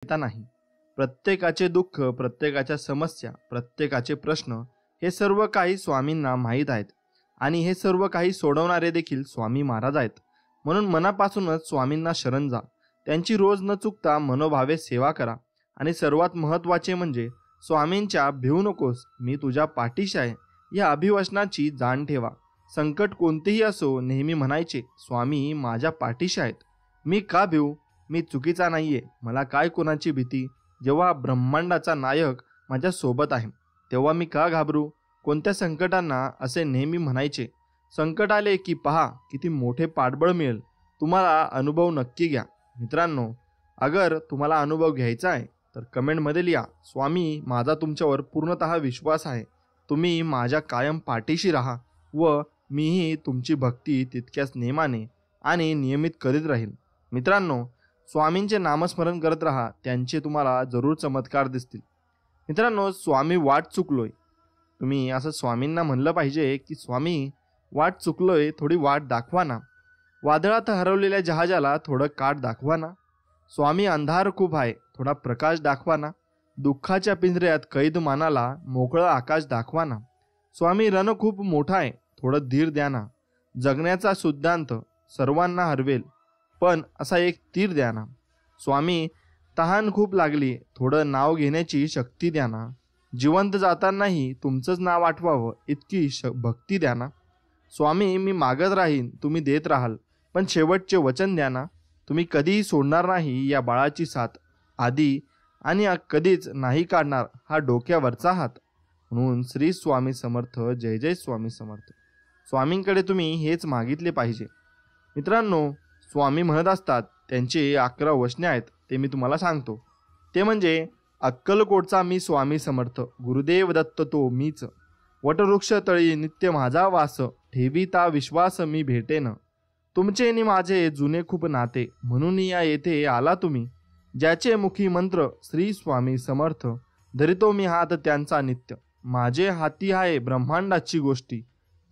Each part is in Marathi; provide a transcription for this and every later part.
येता नाही. प्रत्येकाचे दुःख, प्रत्येकाच्या समस्या, प्रत्येकाचे प्रश्न हे सर्व काही स्वामींना माहीत आहेत आणि हे सर्व काही सोडवणारे देखील स्वामी महाराज आहेत. म्हणून मनापासूनच स्वामींना शरण जा. त्यांची रोज न चुकता मनोभावे सेवा करा आणि सर्वात महत्त्वाचे म्हणजे स्वामींच्या भिवू नकोस, मी तुझ्या पाठीशी आहे या अभिवचनाची जाण ठेवा. संकट कोणतेही असो नेहमी म्हणायचे, स्वामी माझ्या पाठीशी आहेत. मी का भिवू? मी चुकीचा नाहीये. मला काय कोणाची भीती? जेव्हा ब्रह्मांडाचा नायक माझ्या सोबत आहे तेव्हा मी का घाबरू? कोणत्या संकटांना असे नेहमी म्हणायचे, संकट आले की पहा किती मोठे पाठबळ मिळेल. तुम्हाला अनुभव नक्की घ्या. मित्रांनो, अगर तुम्हाला अनुभव घ्यायचा आहे तर कमेंटमध्ये लिहा, स्वामी माझा तुमच्यावर पूर्णतः विश्वास आहे. तुम्ही माझ्या कायम पाठीशी राहा व मीही तुमची भक्ती तितक्याच नेमाने आणि नियमित करीत राहील. मित्रांनो, स्वामींचे नामस्मरण करत राहा, त्यांचे तुम्हाला जरूर चमत्कार दिसतील. मित्रांनो, स्वामी वाट चुकलोय. तुम्ही असं स्वामींना म्हणलं पाहिजे की स्वामी वाट चुकलोय, थोडी वाट दाखवा ना. वादळात हरवलेल्या जहाजाला थोडं काठ दाखवा ना. स्वामी अंधार खूप आहे, थोडा प्रकाश दाखवा ना. दुःखाच्या पिंजऱ्यात कैद मानाला मोकळं आकाश दाखवा ना. स्वामी रण खूप मोठा आहे, थोडं धीर द्या ना. जगण्याचा सिद्धांत सर्वांना हरवेल, पण असा एक तीर द्या ना. स्वामी तहान खूप लागली, थोडं नाव घेण्याची शक्ती द्या ना. जिवंत जातानाही तुमचंच नाव आठवावं इतकी भक्ती द्या ना. स्वामी मी मागत राहीन, तुम्ही देत राहाल, पण शेवटचे वचन द्या ना. तुम्ही कधीही सोडणार नाही या बाळाची साथ, आधी आणि कधीच नाही काढणार हा डोक्यावरचा हात. म्हणून श्री स्वामी समर्थ, जय जय स्वामी समर्थ. स्वामींकडे तुम्ही हेच मागितले पाहिजे. मित्रांनो, स्वामी म्हणत असतात, त्यांचे 11 वचने आहेत, ते मी तुम्हाला सांगतो. ते म्हणजे, अक्कलकोटचा मी स्वामी समर्थ, गुरुदेव दत्त तो मीच. वटवृक्ष तळी नित्य माझा वास, ठेवीता विश्वास मी भेटेन. तुमचे नि माझे जुने खूप नाते, म्हणून या येथे आला तुम्ही. ज्याचे मुखी मंत्र श्री स्वामी समर्थ, धरितो मी हात त्यांचा नित्य. माझे हाती आहे ब्रह्मांडाची गोष्टी,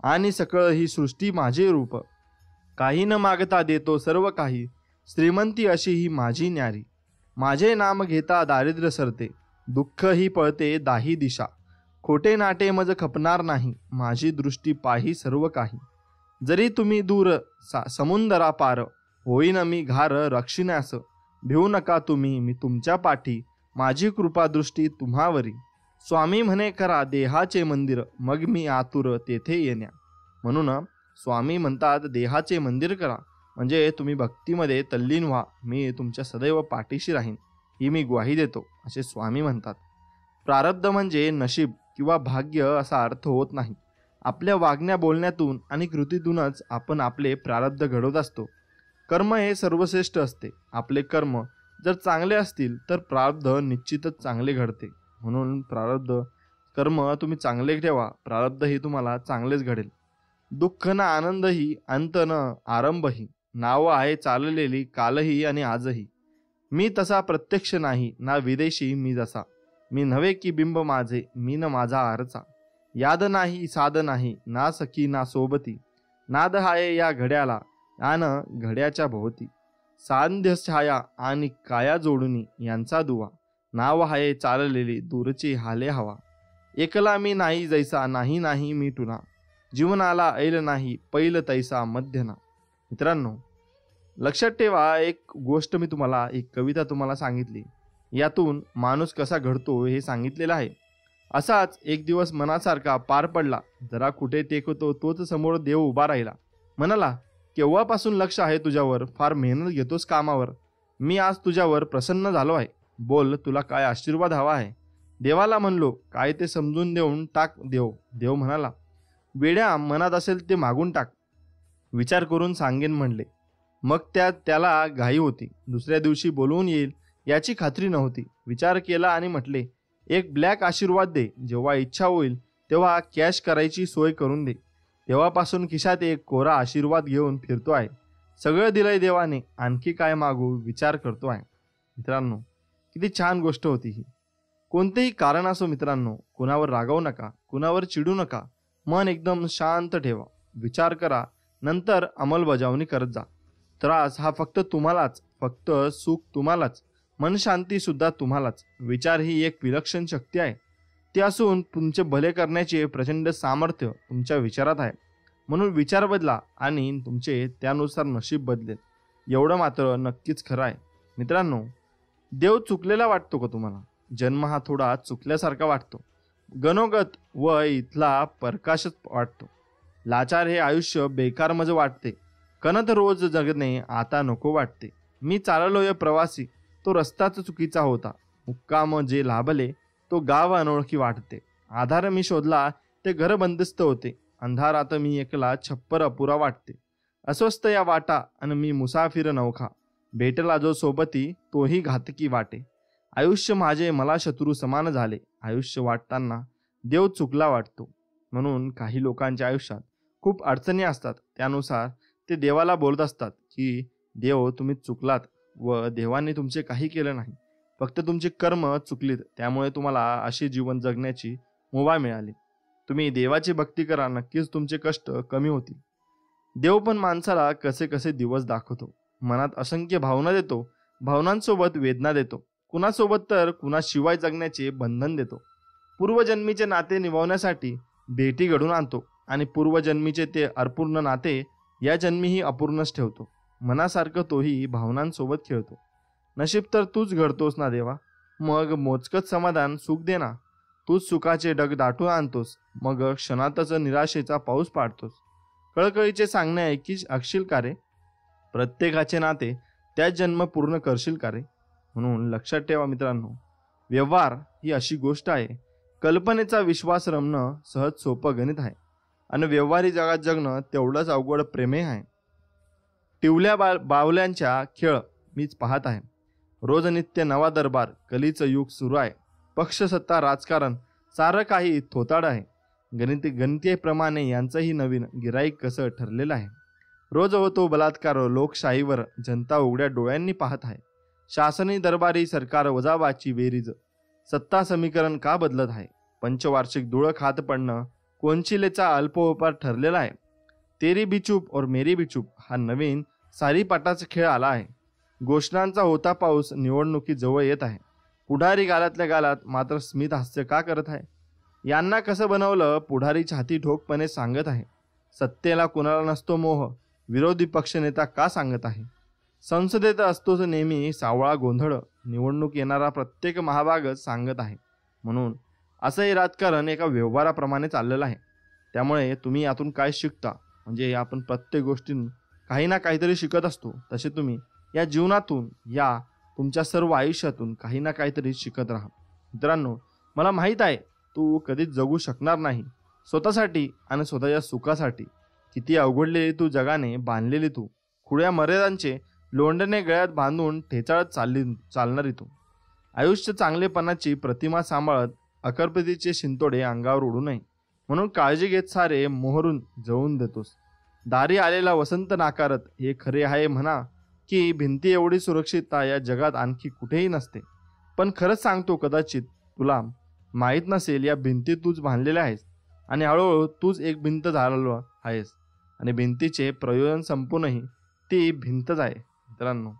आणि सकळ ही सृष्टी माझे रूप. काही न मागता देतो सर्व काही, श्रीमंती अशी ही माझी न्यारी. माझे नाम घेता दारिद्र्य सरते, दुःख ही पळते दाही दिशा. खोटे नाटे मज खपणार नाही, माझी दृष्टी पाही सर्व काही. जरी तुम्ही दूर समुंदरा पार, होईन मी घार रक्षिण्यास. भिवू नका तुम्ही, मी तुमच्या पाठी, माझी कृपा दृष्टी तुम्हावरी. स्वामी म्हणे करा देहाचे मंदिर, मग मी आतुर तेथे येण्या. म्हणून स्वामी म्हणतात, देहाचे मंदिर करा, म्हणजे तुम्ही भक्तीमध्ये तल्लीन व्हा. मी तुमच्या सदैव पाठीशी राहीन ही मी ग्वाही देतो, असे स्वामी म्हणतात. प्रारब्ध म्हणजे नशीब किंवा भाग्य असा अर्थ होत नाही. आपल्या वागण्या बोलण्यातून आणि कृतीतूनच आपण आपले प्रारब्ध घडवत असतो. कर्म हे सर्वश्रेष्ठ असते. आपले कर्म जर चांगले असतील तर प्रारब्ध निश्चितच चांगले घडते. म्हणून प्रारब्ध कर्म तुम्ही चांगले ठेवा, प्रारब्ध हे तुम्हाला चांगलेच घडेल. दुःख ना आनंदही, अंत न आरंभही, नाव आहे चाललेली कालही आणि आजही. मी तसा प्रत्यक्ष नाही ना विदेशी मी जसा. मी नव्हे की बिंब माझे, मी न माझा आरचा. याद नाही साध नाही, ना सखी ना सोबती. नाद हाये या घड्याला आन घड्याच्या भोवती. सांध्य छाया आणि काया जोडुनी यांचा दुवा. नाव हाये चाललेली दूरची हाले हवा. एकला मी नाही जैसा, नाही नाही मी तुना. जीवनाला ऐल नाही पैल तैसा मध्यना. मित्रांनो, लक्षात ठेवा, एक गोष्ट मी तुम्हाला, एक कविता तुम्हाला सांगितली, यातून माणूस कसा घडतो हे सांगितलेलं आहे. असाच एक दिवस मनासारखा पार पडला. जरा कुठे टेकतो तोच समोर देव उभा राहिला. म्हणाला, केव्हापासून लक्ष आहे तुझ्यावर, फार मेहनत घेतोस कामावर. मी आज तुझ्यावर प्रसन्न झालो आहे. बोल, तुला काय आशीर्वाद हवा आहे? देवाला म्हणलो, काय ते समजून देऊन टाक देव. देव म्हणाला, वेड्या, मनात असेल ते मागून टाक. विचार करून सांगेन म्हणले. मग त्याला घाई होती. दुसऱ्या दिवशी बोलवून येईल याची खात्री नव्हती. विचार केला आणि म्हटले, एक ब्लॅक आशीर्वाद दे. जेव्हा इच्छा होईल तेव्हा कॅश करायची सोय करून दे. तेव्हापासून खिशात एक कोरा आशीर्वाद घेऊन फिरतो आहे. सगळं दिलंय देवाने, आणखी काय मागू विचार करतो आहे. मित्रांनो, किती छान गोष्ट होती ही. कोणतेही कारण असो मित्रांनो, कुणावर रागावू नका, कुणावर चिडू नका. मन एकदम शांत ठेवा, विचार करा, नंतर अंमलबजावणी करत जा. त्रास हा फक्त तुम्हालाच, फक्त सुख तुम्हालाच. मन शांती सुद्धा तुम्हालाच. विचार ही एक विलक्षण शक्ती आहे. ती असून तुमचे भले करण्याचे प्रचंड सामर्थ्य तुमच्या विचारात आहे. म्हणून विचार बदला आणि तुमचे त्यानुसार नशीब बदलेल. एवढं मात्र नक्कीच खरं आहे. मित्रांनो, देव चुकलेला वाटतो का तुम्हाला? जन्म हा थोडा चुकल्यासारखा वाटतो. गणोगत व इथला प्रकाशच वाटतो. लाचार हे आयुष्य बेकार मज वाटते. कणत रोज जगणे आता नको वाटते. मी चाललोय प्रवासी, तो रस्ताच चुकीचा होता. मुक्काम जे लाभले, तो गाव अनोळखी वाटते. आधार मी शोधला, ते घर बंदिस्त होते. अंधारात मी एकला, छप्पर अपुरा वाटते. अस्वस्थ या वाटा अन मी मुसाफिर नौखा. भेटला जो सोबती, तोही घातकी वाटे. आयुष्य माझे मला शत्रू समान झाले. आयुष्य वाटताना देव चुकला वाटतो. म्हणून काही लोकांच्या आयुष्यात खूप अडचणी असतात. त्यानुसार ते देवाला बोलत असतात की देव तुम्ही चुकलात व देवाने तुमचे काही केलं नाही. फक्त तुमची कर्म चुकलीत, त्यामुळे तुम्हाला अशी जीवन जगण्याची मुभा मिळाली. तुम्ही देवाची भक्ती करा, नक्कीच तुमचे कष्ट कमी होतील. देव पण माणसाला कसे कसे दिवस दाखवतो. मनात असंख्य भावना देतो. भावनांसोबत वेदना देतो. कुणासोबत तर कुणाशिवाय जगण्याचे बंधन देतो. पूर्वजन्मीचे नाते निभावण्यासाठी भेटी घडून आणतो आणि पूर्वजन्मीचे ते अपूर्ण नाते या जन्मीही अपूर्णच ठेवतो. मनासारखं तोही भावनांसोबत खेळतो. नशीब तर तूच घडतोस ना देवा, मग मोजकच समाधान सुख दे ना. तूच सुखाचे ढग दाटून आणतोस, मग क्षणातच निराशेचा पाऊस पाडतोस. कळकळीचे सांगणे ऐकशील का रे? प्रत्येकाचे नाते त्याच जन्म पूर्ण करशील का रे? म्हणून लक्षात ठेवा मित्रांनो, व्यवहार ही अशी गोष्ट आहे, कल्पनेचा विश्वास रमणं सहज सोपं गणित आहे आणि व्यवहारी जगात जगणं तेवढंच अवघड प्रेमे आहे. टिवल्या बावल्यांच्या खेळ मीच पाहत आहे. रोज नित्य नवा दरबार, कलीचं युग सुरू आहे. पक्ष, सत्ता, राजकारण सारं काही थोताड आहे. गणितेप्रमाणे यांचंही नवीन गिराईक कसं ठरलेलं आहे. रोज होतो बलात्कार, लोकशाहीवर जनता उघड्या डोळ्यांनी पाहत आहे. शासनी दरबारी सरकार वजाबाची बेरीज, सत्ता समीकरण का बदलत आहे. पंचवार्षिक धुळं खात पडणं कोंचिलेचा अल्पोपार ठरलेला आहे. तेरी भी चूप और मेरी भी चूप हा नवीन सारीपाटाचा खेळ आला आहे. घोषणांचा होता पाऊस निवडणुकी जवळ येत आहे. पुढारी गालातल्या गालात मात्र स्मित हास्य का करत आहे? यांना कसं बनवलं? पुढारी छाती ठोकपणे सांगत आहे. सत्तेला कुणाला नसतो मोह, विरोधी पक्षनेता का सांगत आहे. संसदेत असतोच नेहमी सावळा गोंधळ, निवडणूक येणारा प्रत्येक महाभागच सांगत आहे. म्हणून असंही राजकारण एका व्यवहाराप्रमाणे चाललेलं आहे. त्यामुळे तुम्ही यातून काय शिकता, म्हणजे आपण प्रत्येक गोष्टीतून काही ना काहीतरी शिकत असतो. तसे तुम्ही या जीवनातून, या तुमच्या सर्व आयुष्यातून काही ना काहीतरी शिकत राहा. मित्रांनो, मला माहीत आहे तू कधीच जगू शकणार नाही स्वतःसाठी आणि स्वतःच्या सुखासाठी. किती अवघडलेली तू जगाने बांधलेली तू, खुड्या मर्यादांचे लोंढणे गळ्यात बांधून ठेचाळत चालणारी तू. आयुष्य चांगलेपणाची प्रतिमा सांभाळत अकर्पतीचे शिंतोडे अंगावर उडू नये म्हणून काळजी घेत सारे मोहरून जळून देतोस. दारी आलेला वसंत नाकारत हे खरे आहे म्हणा की भिंती एवढी सुरक्षितता या जगात आणखी कुठेही नसते. पण खरंच सांगतो, कदाचित तुला माहीत नसेल, या भिंती तूच बांधलेल्या आहेस आणि हळूहळू तूच एक भिंत झालेलो आहेस आणि भिंतीचे प्रयोजन संपूनही ती भिंतच आहे. मित्रांनो,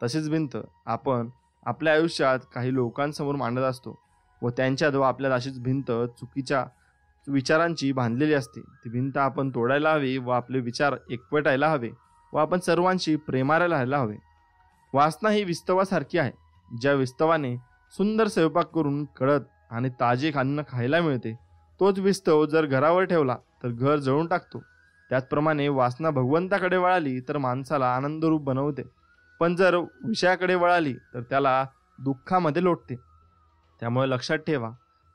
तशीच भिंत आपण आपल्या आयुष्यात काही लोकांसमोर मांडत असतो व त्यांच्याद्वारे आपल्याला अशीच भिंत चुकीच्या विचारांची बांधलेली असते. ती भिंत आपण तोडायला हवी व आपले विचार एकवटायला हवे व आपण सर्वांशी प्रेमाला राहायला हवे. वासना ही विस्तवासारखी आहे. ज्या विस्तवाने सुंदर स्वयंपाक करून कळत आणि ताजे अन्न खायला मिळते, तोच विस्तव जर घरावर ठेवला तर घर जळून टाकतो. त्याचप्रमाणे वासना भगवंताकडे वळाली तर माणसाला आनंदरूप बनवते, पण जर विषयाकडे वळाली तर त्याला दुःखामध्ये लोटते. त्यामुळे लक्षात ठेवा,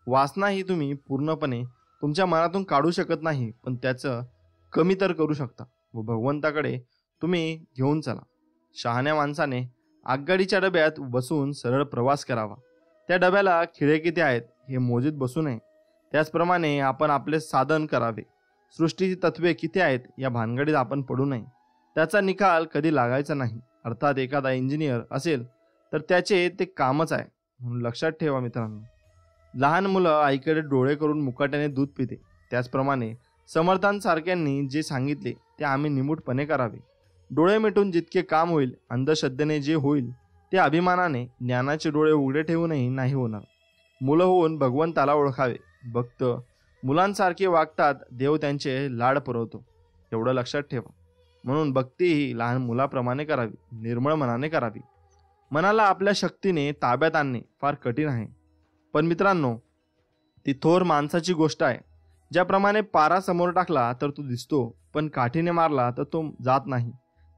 वासना ही तुम्ही पूर्णपणे तुमच्या मनातून काढू शकत नाही, पण त्याचं कमी तर करू शकता व भगवंताकडे तुम्ही घेऊन चला. शहाण्या माणसाने आगगाडीच्या डब्यात बसून सरळ प्रवास करावा. त्या डब्याला खिळे किती आहेत हे मोजीत बसू नये. त्याचप्रमाणे आपण आपले साधन करावे. सृष्टीची तत्वे किती आहेत या भानगडीत आपण पडू नये. त्याचा निकाल कधी लागायचा नाही. अर्थात एखादा इंजिनियर असेल तर त्याचे ते कामच आहे. म्हणून लक्षात ठेवा मित्रांनो, लहान मुलं आईकडे डोळे करून मुकाट्याने दूध पिते. त्याचप्रमाणे समर्थांसारख्यांनी जे सांगितले ते आम्ही निमूटपणे करावे. डोळे मिटून जितके काम होईल, अंधश्रद्धेने जे होईल ते अभिमानाने ज्ञानाचे डोळे उघडे ठेवूनही नाही होणार. मुलं होऊन भगवंताला ओळखावे. भक्त मुलांसारखे वागतात, देव त्यांचे लाड पुरवतो, एवढं लक्षात ठेवा. म्हणून भक्ती ही लहान मुलाप्रमाणे करावी, निर्मळ मनाने करावी. मनाला आपल्या शक्तीने ताब्यात आणणे फार कठीण आहे, पण मित्रांनो, ती थोर माणसाची गोष्ट आहे. ज्याप्रमाणे पारा समोर टाकला तर तो दिसतो, पण काठीने मारला तर तो जात नाही.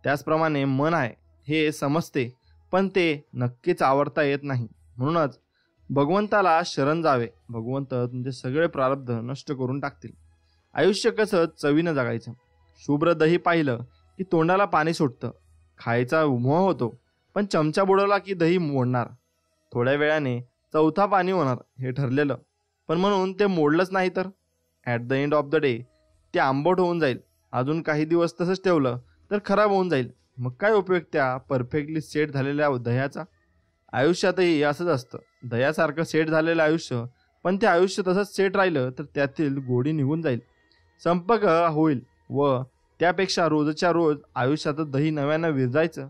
त्याचप्रमाणे मन आहे हे समजते, पण ते नक्कीच आवरता येत नाही. म्हणूनच भगवंताला शरण जावे. भगवंत तुमचे सगळे प्रारब्ध नष्ट करून टाकतील. आयुष्य कसं चवीनं जगायचं. शुभ्र दही पाहिलं की तोंडाला पाणी सुटतं. खायचा मोह होतो, पण चमचा बुडवला की दही मोडणार. थोड्या वेळाने चौथा पाणी होणार हे ठरलेलं, पण म्हणून ते मोडलंच नाही तर at the end of the day ते आंबट होऊन जाईल. अजून काही दिवस तसंच ठेवलं तर खराब होऊन जाईल. मग काय उपयोग त्या परफेक्टली सेट झालेल्या दह्याचा. आयुष्यातही असंच असतं. दह्यासारखं सेट झालेलं आयुष्य, पण ते आयुष्य तसंच सेट राहिलं तर त्यातील गोडी निघून जाईल, संपर्क होईल. व त्यापेक्षा रोजच्या रोज आयुष्यात दही नव्यानं विरजायचं.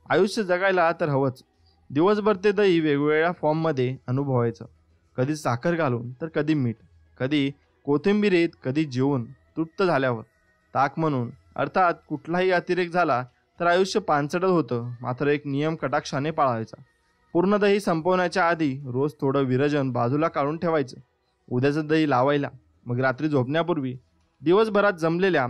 आयुष्य जगायला तर हवंच. दिवसभर ते दही वेगवेगळ्या फॉर्ममध्ये अनुभवायचं. कधी साखर घालून तर कधी मीठ, कधी कोथिंबिरीत, कधी जेवून तृप्त झाल्यावर ताक म्हणून. अर्थात कुठलाही अतिरेक झाला तर आयुष्य पानसटच होतं. मात्र एक नियम कटाक्षाने पाळायचा. पूर्ण दही संपवण्याच्या आधी रोज थोडं विरजन बाजूला काढून ठेवायचं. उद्याचं दही लावायला. मग रात्री झोपण्यापूर्वी दिवसभरात जमलेल्या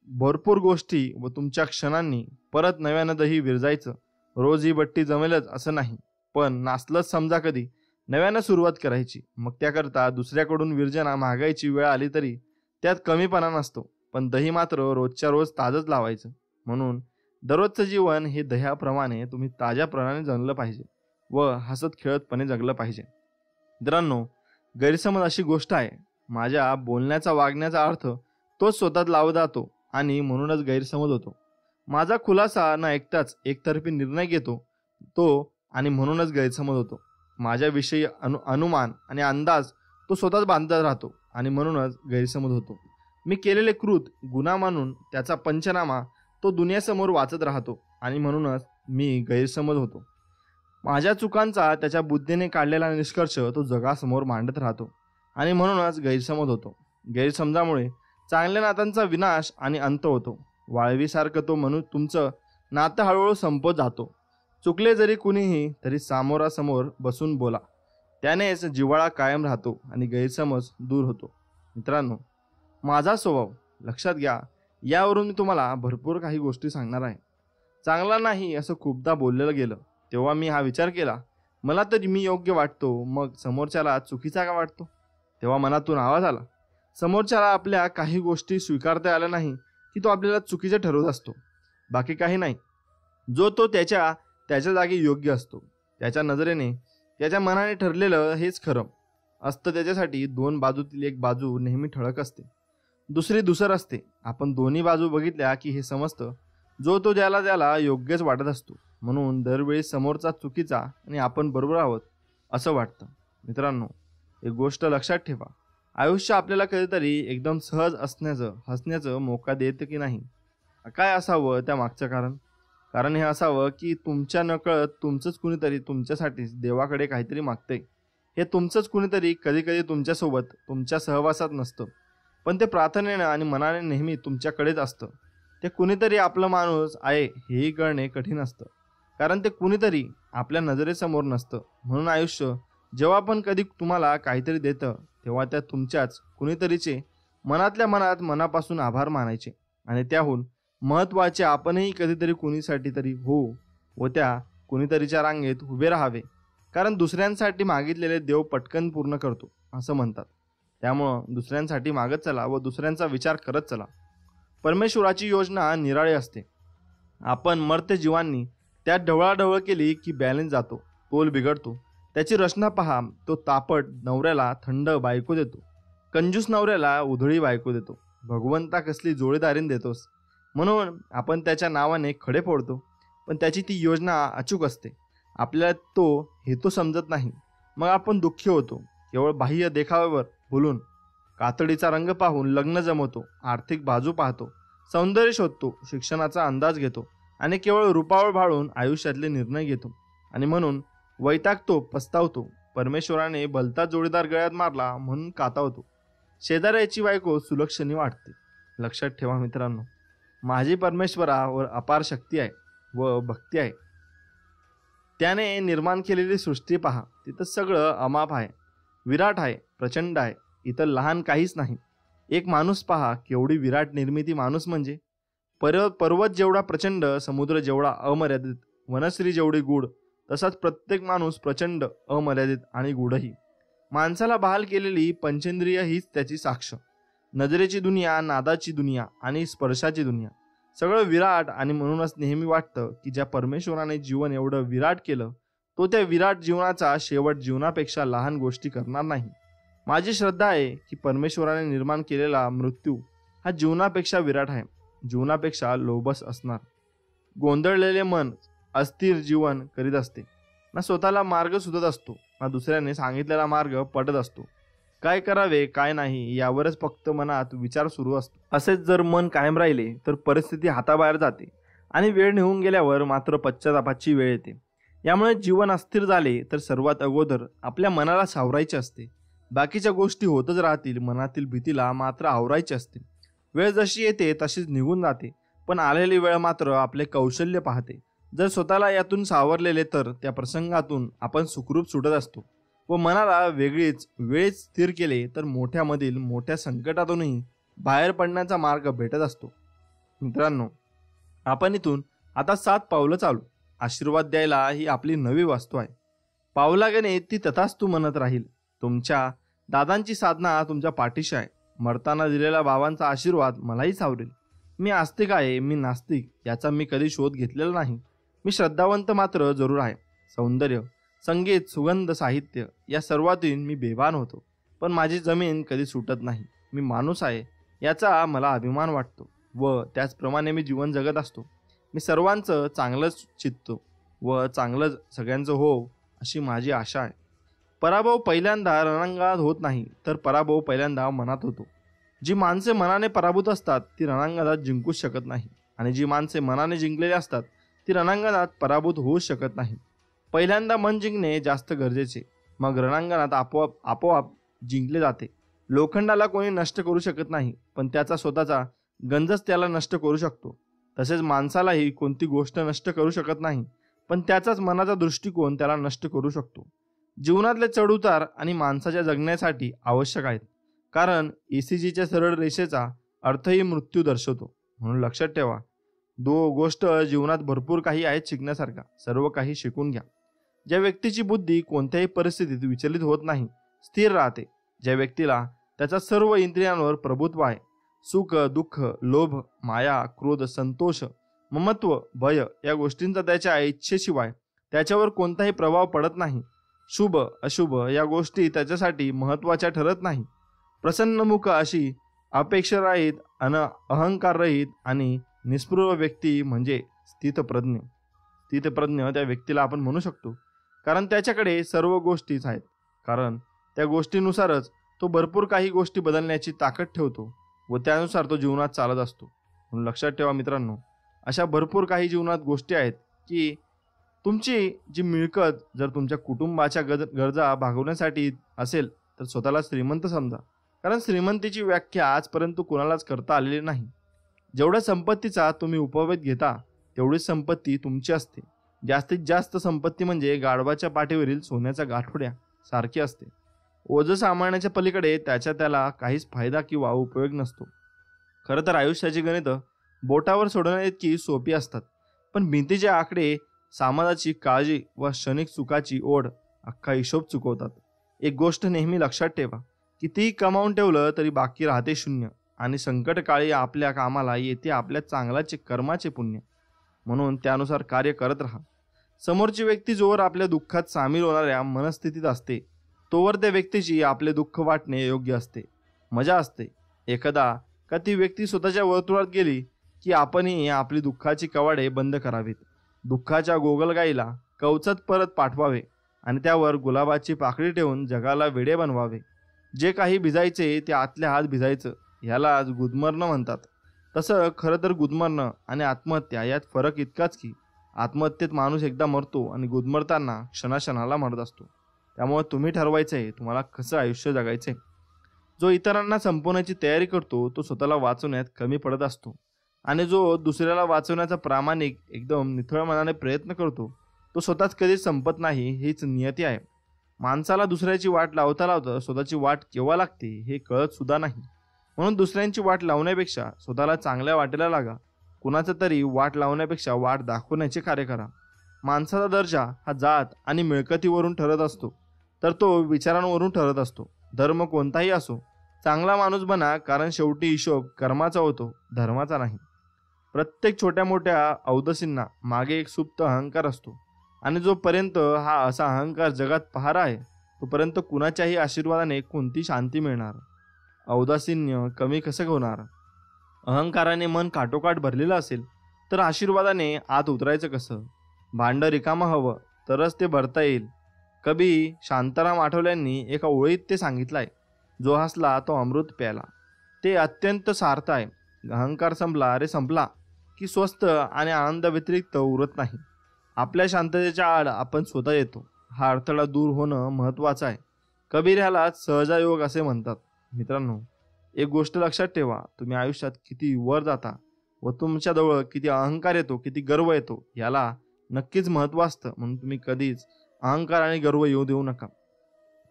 भरपूर गोष्टी व तुमच्या क्षणांनी परत नव्यानं दही विरजायचं. रोज ही बट्टी जमेलच असं नाही, पण नासलंच समजा कधी नव्यानं सुरुवात करायची. मग त्याकरता दुसऱ्याकडून विरजना मागायची वेळ आली तरी त्यात कमीपणा नसतो. पण दही मात्र रोजच्या रोज ताजंच लावायचं. म्हणून दररोजचं जीवन हे दह्याप्रमाणे तुम्ही ताज्याप्रमाणे जगलं पाहिजे व हसत खेळतपणे जगलं पाहिजे. मित्रांनो, गैरसमज अशी गोष्ट आहे. माझ्या बोलण्याचा वागण्याचा अर्थ तोच स्वतःत लावत जातो आणि म्हणूनच गैरसमज होतो. माझा खुलासा न ऐकताच एकतर्फी निर्णय घेतो तो आणि म्हणूनच गैरसमज होतो. माझ्याविषयी अनुमान आणि अंदाज तो स्वतःच बांधत राहतो आणि म्हणूनच गैरसमज होतो. मी केलेले कृत गुन्हा मानून त्याचा पंचनामा तो दुनियासमोर वाचत राहतो आणि म्हणूनच मी गैरसमज होतो. माझ्या चुकांचा त्याच्या बुद्धीने काढलेला निष्कर्ष तो जगासमोर मांडत राहतो आणि म्हणूनच गैरसमज होतो. गैरसमजामुळे चांगल्या नात्यांचा विनाश आणि अंत होतो. वाळवीसारखं तो म्हणून तुमचं नातं हळूहळू संपत जातो. चुकले जरी कुणीही तरी समोरासमोर बसून बोला, त्यानेच जिव्हाळा कायम राहतो आणि गैरसमज दूर होतो. मित्रांनो, माझा स्वभाव लक्षात घ्या. यावरून मी तुम्हाला भरपूर काही गोष्टी सांगणार आहे. चांगला नाही असं खूपदा बोललेलं गेलं तेव्हा मी हा विचार केला, मला तर मी योग्य वाटतो, मग समोरच्याला चुकीचा का वाटतो. तेव्हा मनातून आवाज आला, समोरच्याला आपल्या काही गोष्टी स्वीकारता आल्या नाही की तो आपल्याला चुकीचं ठरवत असतो, बाकी काही नाही. जो तो त्याच्या जागी योग्य असतो. त्याच्या नजरेने, त्याच्या मनाने ठरलेलं हेच खरं असतं. त्याच्यासाठी दोन बाजूतील एक बाजू नेहमी ठळक असते, दुसरी धूसर असते. आपण दोन्ही बाजू बघितल्या की हे समजतं, जो तो ज्याला योग्यच वाटत असतो. म्हणून दरवेळी समोरचा चुकीचा आणि आपण बरोबर आहोत असं वाटतं. मित्रांनो, एक गोष्ट लक्षात ठेवा, आयुष्य आपल्याला कधीतरी एकदम सहज हसण्याचं मोका देतं की नाही. काय असावं त्या मागचं कारण हे असावं की तुमच्या नकळत तुमचंच कुणीतरी तुमच्यासाठीच देवाकडे काहीतरी मागतंय. हे तुमचंच कुणीतरी कधी कधी तुमच्यासोबत तुमच्या सहवासात नसतं, पण ते प्रार्थनेनं आणि मनाने नेहमी तुमच्याकडेच असतं. ते कुणीतरी आपलं माणूस आहे हेही कळणे कठीण असतं, कारण ते कुणीतरी आपल्या नजरेसमोर नसतं. म्हणून आयुष्य जेव्हा पण कधी तुम्हाला काहीतरी देतं तेव्हा त्या तुमच्याच कुणीतरीचे मनातल्या मनापासून आभार मानायचे आणि त्याहून महत्त्वाचे आपणही कधीतरी कुणीसाठी तरी हो व त्या कुणीतरीच्या रांगेत उभे राहावे. कारण दुसऱ्यांसाठी मागितलेले देव पटकन पूर्ण करतो असं म्हणतात. त्यामुळं दुसऱ्यांसाठी मागत चला व दुसऱ्यांचा विचार करत चला. परमेश्वराची योजना निराळी असते. आपण मर्त्य जीवांनी त्यात ढवळाढवळ केली की बॅलन्स जातो, तोल बिघडतो. त्याची रचना पहा. तो तापट नवऱ्याला थंड बायको देतो, कंजूस नवऱ्याला उधळी बायको देतो. भगवंता कसली जोडीदारीन देतोस, म्हणून आपण त्याच्या नावाने खडे फोडतो. पण त्याची ती योजना अचूक असते. आपल्याला तो हेतू समजत नाही, मग आपण दुःखी होतो. केवळ बाह्य देखाव्यावर भुलून कातडीचा रंग पाहून लग्न जमवतो, आर्थिक बाजू पाहतो, सौंदर्य शोधतो, शिक्षणाचा अंदाज घेतो आणि केवळ रूपावर भाळून आयुष्यातले निर्णय घेतो. आणि म्हणून वैतागतो, पस्तावतो. परमेश्वराने भलता जोडीदार गळ्यात मारला म्हणून कातावतो. शेजाऱ्याची बायको सुलक्षणी वाटते. लक्षात ठेवा मित्रांनो, माझी परमेश्वरावर अपार शक्ती आहे व भक्ती आहे. त्याने निर्माण केलेली सृष्टी पहा, तिथं सगळं अमाप आहे, विराट आहे, प्रचंड आहे. इथं लहान काहीच नाही. एक माणूस पहा, केवढी विराट निर्मिती माणूस म्हणजे. पर्वत जेवढा प्रचंड, समुद्र जेवढा अमर्यादित, वनश्री जेवढी गूढ, तसाच प्रत्येक माणूस प्रचंड, अमर्यादित आणि गूढही. माणसाला बहाल केलेली पंचेंद्रिय हीच त्याची साक्ष. नजरेची दुनिया, नादाची दुनिया आणि स्पर्शाची दुनिया, सगळं विराट. आणि म्हणूनच नेहमी वाटतं की ज्या परमेश्वराने जीवन एवढं विराट केलं, तो त्या विराट जीवनाचा शेवट जीवनापेक्षा लहान गोष्टी करणार नाही. माझी श्रद्धा आहे की परमेश्वराने निर्माण केलेला मृत्यू हा जीवनापेक्षा विराट आहे, जीवनापेक्षा लोभस असणार. गोंधळलेले मन अस्थिर जीवन करीत असते, ना स्वतःला मार्ग सुचत असतो, ना दुसऱ्याने सांगितलेला मार्ग पटत असतो. काय करावे काय नाही यावरच फक्त मनात विचार सुरू असतो. असेच जर मन कायम राहिले तर परिस्थिती हाताबाहेर जाते आणि वेळ निघून गेल्यावर मात्र पश्चातापाची वेळ येते. यामुळे जीवन अस्थिर झाले तर सर्वात अगोदर आपल्या मनाला सावरायचे असते. बाकीच्या गोष्टी होतच राहतील, मनातील भीतीला मात्र आवरायचे असते. वेळ जशी येते तशीच निघून जाते, पण आलेली वेळ मात्र आपले कौशल्य पाहते. जर स्वतःला यातून सावरलेले तर त्या प्रसंगातून आपण सुखरूप सुटत असतो व मनाला वेळीच स्थिर केले तर मोठ्यामधील मोठ्या संकटातूनही बाहेर पडण्याचा मार्ग भेटत असतो. मित्रांनो, आपण इथून आता 7 पावलं चालू. आशीर्वाद द्यायला ही आपली नवी वास्तू आहे. पावलागणे ती तथास्तू म्हणत राहील. तुमच्या दादांची साधना तुमच्या पाठीशी आहे. मरताना दिलेला बाबांचा आशीर्वाद मलाही सावरेल. मी आस्तिक आहे, मी नास्तिक याचा मी कधी शोध घेतलेला नाही. मी श्रद्धावंत मात्र जरूर आहे. सौंदर्य, संगीत, सुगंध, साहित्य या सर्वातून मी बेभान होतो, पण माझी जमीन कधी सुटत नाही. मी माणूस आहे याचा मला अभिमान वाटतो व त्याचप्रमाणे मी जीवन जगत असतो. मी सर्वांचं चांगलंच चित्तो व चांगलं सगळ्यांचं हो अशी माझी आशा आहे. पराभव पहिल्यांदा रणांगणात होत नाही, तर पराभव पहिल्यांदा मनात होतो. जी माणसे मनाने पराभूत असतात ती रणांगणात जिंकूच शकत नाही, आणि जी माणसे मनाने जिंकलेली असतात ती रणांगणात पराभूत होऊ शकत नाही. पहिल्यांदा मन जिंकणे जास्त गरजेचे, मग रणांगणात आपोआप जिंकले जाते. लोखंडाला कोणी नष्ट करू शकत नाही, पण त्याचा स्वतःचा गंजच त्याला नष्ट करू शकतो. तसेच माणसालाही कोणती गोष्ट नष्ट करू शकत नाही, पण त्याचाच मनाचा दृष्टिकोन त्याला नष्ट करू शकतो. जीवनातले चढउतार आणि माणसाच्या जगण्यासाठी आवश्यक आहेत, कारण ECGच्या सरळ रेषेचा अर्थही मृत्यू दर्शवतो. म्हणून लक्षात ठेवा, गोष्ट जीवनात भरपूर काही आहेत शिकण्यासारखा. सर्व काही शिकून घ्या. ज्या व्यक्तीची बुद्धी कोणत्याही परिस्थितीत विचलित होत नाही, स्थिर राहते, ज्या व्यक्तीला त्याचा सर्व इंद्रियांवर प्रभुत्व आहे, सुख, दुःख, लोभ, माया, क्रोध, संतोष, ममत्व, भय या गोष्टींचा त्याच्या इच्छेशिवाय त्याच्यावर कोणताही प्रभाव पडत नाही, शुभ अशुभ या गोष्टी त्याच्यासाठी महत्त्वाच्या ठरत नाही, प्रसन्नमुख अशी अपेक्षारहित अहंकाररहित आणि निस्पृह व्यक्ती म्हणजे स्थितप्रज्ञ त्या व्यक्तीला आपण म्हणू शकतो, कारण त्याच्याकडे सर्व गोष्टीच आहेत. कारण त्या गोष्टीनुसारच तो भरपूर काही गोष्टी बदलण्याची ताकद ठेवतो व त्यानुसार तो जीवनात चालत असतो. म्हणून लक्षात ठेवा मित्रांनो, अशा भरपूर काही जीवनात गोष्टी आहेत की तुमची जी मिळकत जर तुमच्या कुटुंबाच्या गरजा भागवण्यासाठी असेल तर स्वतःला श्रीमंत समजा, कारण श्रीमंतीची व्याख्या आजपर्यंत कोणालाच करता आलेली नाही. जेवढ्या संपत्तीचा तुम्ही उपभोग घेता तेवढीच संपत्ती तुमची असते. जास्तीत जास्त संपत्ती म्हणजे गाढवाच्या पाठीवरील सोन्याच्या गाठोड्या सारखी असते. ओझं सांभाळण्याच्या पलीकडे त्याला काहीच फायदा किंवा उपयोग नसतो. खरं तर आयुष्याची गणितं बोटावर सोडवण्याइतकी सोपी असतात, पण भिंतीचे आकडे समाजाची काळजी व क्षणिक सुखाची ओढ अख्खा हिशोब चुकवतात. एक गोष्ट नेहमी लक्षात ठेवा, कितीही कमावून ठेवलं तरी बाकी राहते शून्य, आणि संकटकाळी आपल्या कामाला येते आपल्या चांगल्याचे कर्माचे पुण्य. म्हणून त्यानुसार कार्य करत राहा. समोरची व्यक्ती जोवर आपल्या दुःखात सामील होणाऱ्या मनस्थितीत असते तोवर त्या व्यक्तीची आपले दुःख वाटणे योग्य असते, मजा असते. एकदा का ती व्यक्ती स्वतःच्या वर्तुळात गेली की आपणही आपली दुःखाची कवाडे बंद करावीत. दुःखाच्या गोगलगाईला कवचत परत पाठवावे आणि त्यावर गुलाबाची पाकळी ठेवून जगाला वेडे बनवावे. जे काही भिजायचे ते आतल्या हात भिजायचं, ह्यालाच गुदमरणं म्हणतात. तसं खरं तर गुदमरणं आणि आत्महत्या यात फरक इतकाच की आत्महत्येत माणूस एकदा मरतो आणि गुदमरताना क्षणाक्षणाला मरत असतो. त्यामुळे तुम्ही ठरवायचंय तुम्हाला कसं आयुष्य जगायचंय. जो इतरांना संपवण्याची तयारी करतो तो स्वतःला वाचवण्यात कमी पडत असतो, आणि जो दुसऱ्याला वाचवण्याचा प्रामाणिक एकदम निथळ मनाने प्रयत्न करतो तो स्वतःच कधीच संपत नाही. हीच नियती आहे. माणसाला दुसऱ्याची वाट लावता लावता स्वतःची वाट केव्हा लागते हे कळत सुद्धा नाही. म्हणून दुसऱ्यांची वाट लावण्यापेक्षा स्वतःला चांगल्या वाटेला लागा. कुणाचं तरी वाट लावण्यापेक्षा वाट दाखवण्याचे कार्य करा. माणसाचा दर्जा हा जात आणि मिळकतीवरून ठरत असतो, तर तो विचारांवरून ठरत असतो. धर्म कोणताही असो, चांगला माणूस बना, कारण शेवटी हिशोब कर्माचा होतो, धर्माचा नाही. प्रत्येक छोट्या मोठ्या अवदसींना मागे एक सुप्त अहंकार असतो, आणि जोपर्यंत हा असा अहंकार जगात पहारा आहे तोपर्यंत कुणाच्याही आशीर्वादाने कोणती शांती मिळणार, औदासीन्य कमी कसं होणार. अहंकाराने मन काठोकाठ भरलेलं असेल तर आशीर्वादाने आत उतरायचं कसं. भांड रिकामं हवं तरच ते भरता येईल. कवी शांताराम आठवल्यांनी एका ओळीत ते सांगितलंय, जो हसला तो अमृत प्याला. ते अत्यंत सार्थ आहे. अहंकार संपला रे संपला की स्वस्त आणि आनंद व्यतिरिक्त उरत नाही. आपल्या शांततेच्या आड आपण स्वतः येतो. हा अडथळा दूर होणं महत्त्वाचं आहे. कबीर ह्याला सहजायोग असे म्हणतात. मित्रांनो, एक गोष्ट लक्षात ठेवा, तुम्ही आयुष्यात किती वर जाता व तुमच्याजवळ किती अहंकार येतो, किती गर्व येतो, याला नक्कीच महत्त्व असतं. म्हणून तुम्ही कधीच अहंकार आणि गर्व येऊ देऊ नका.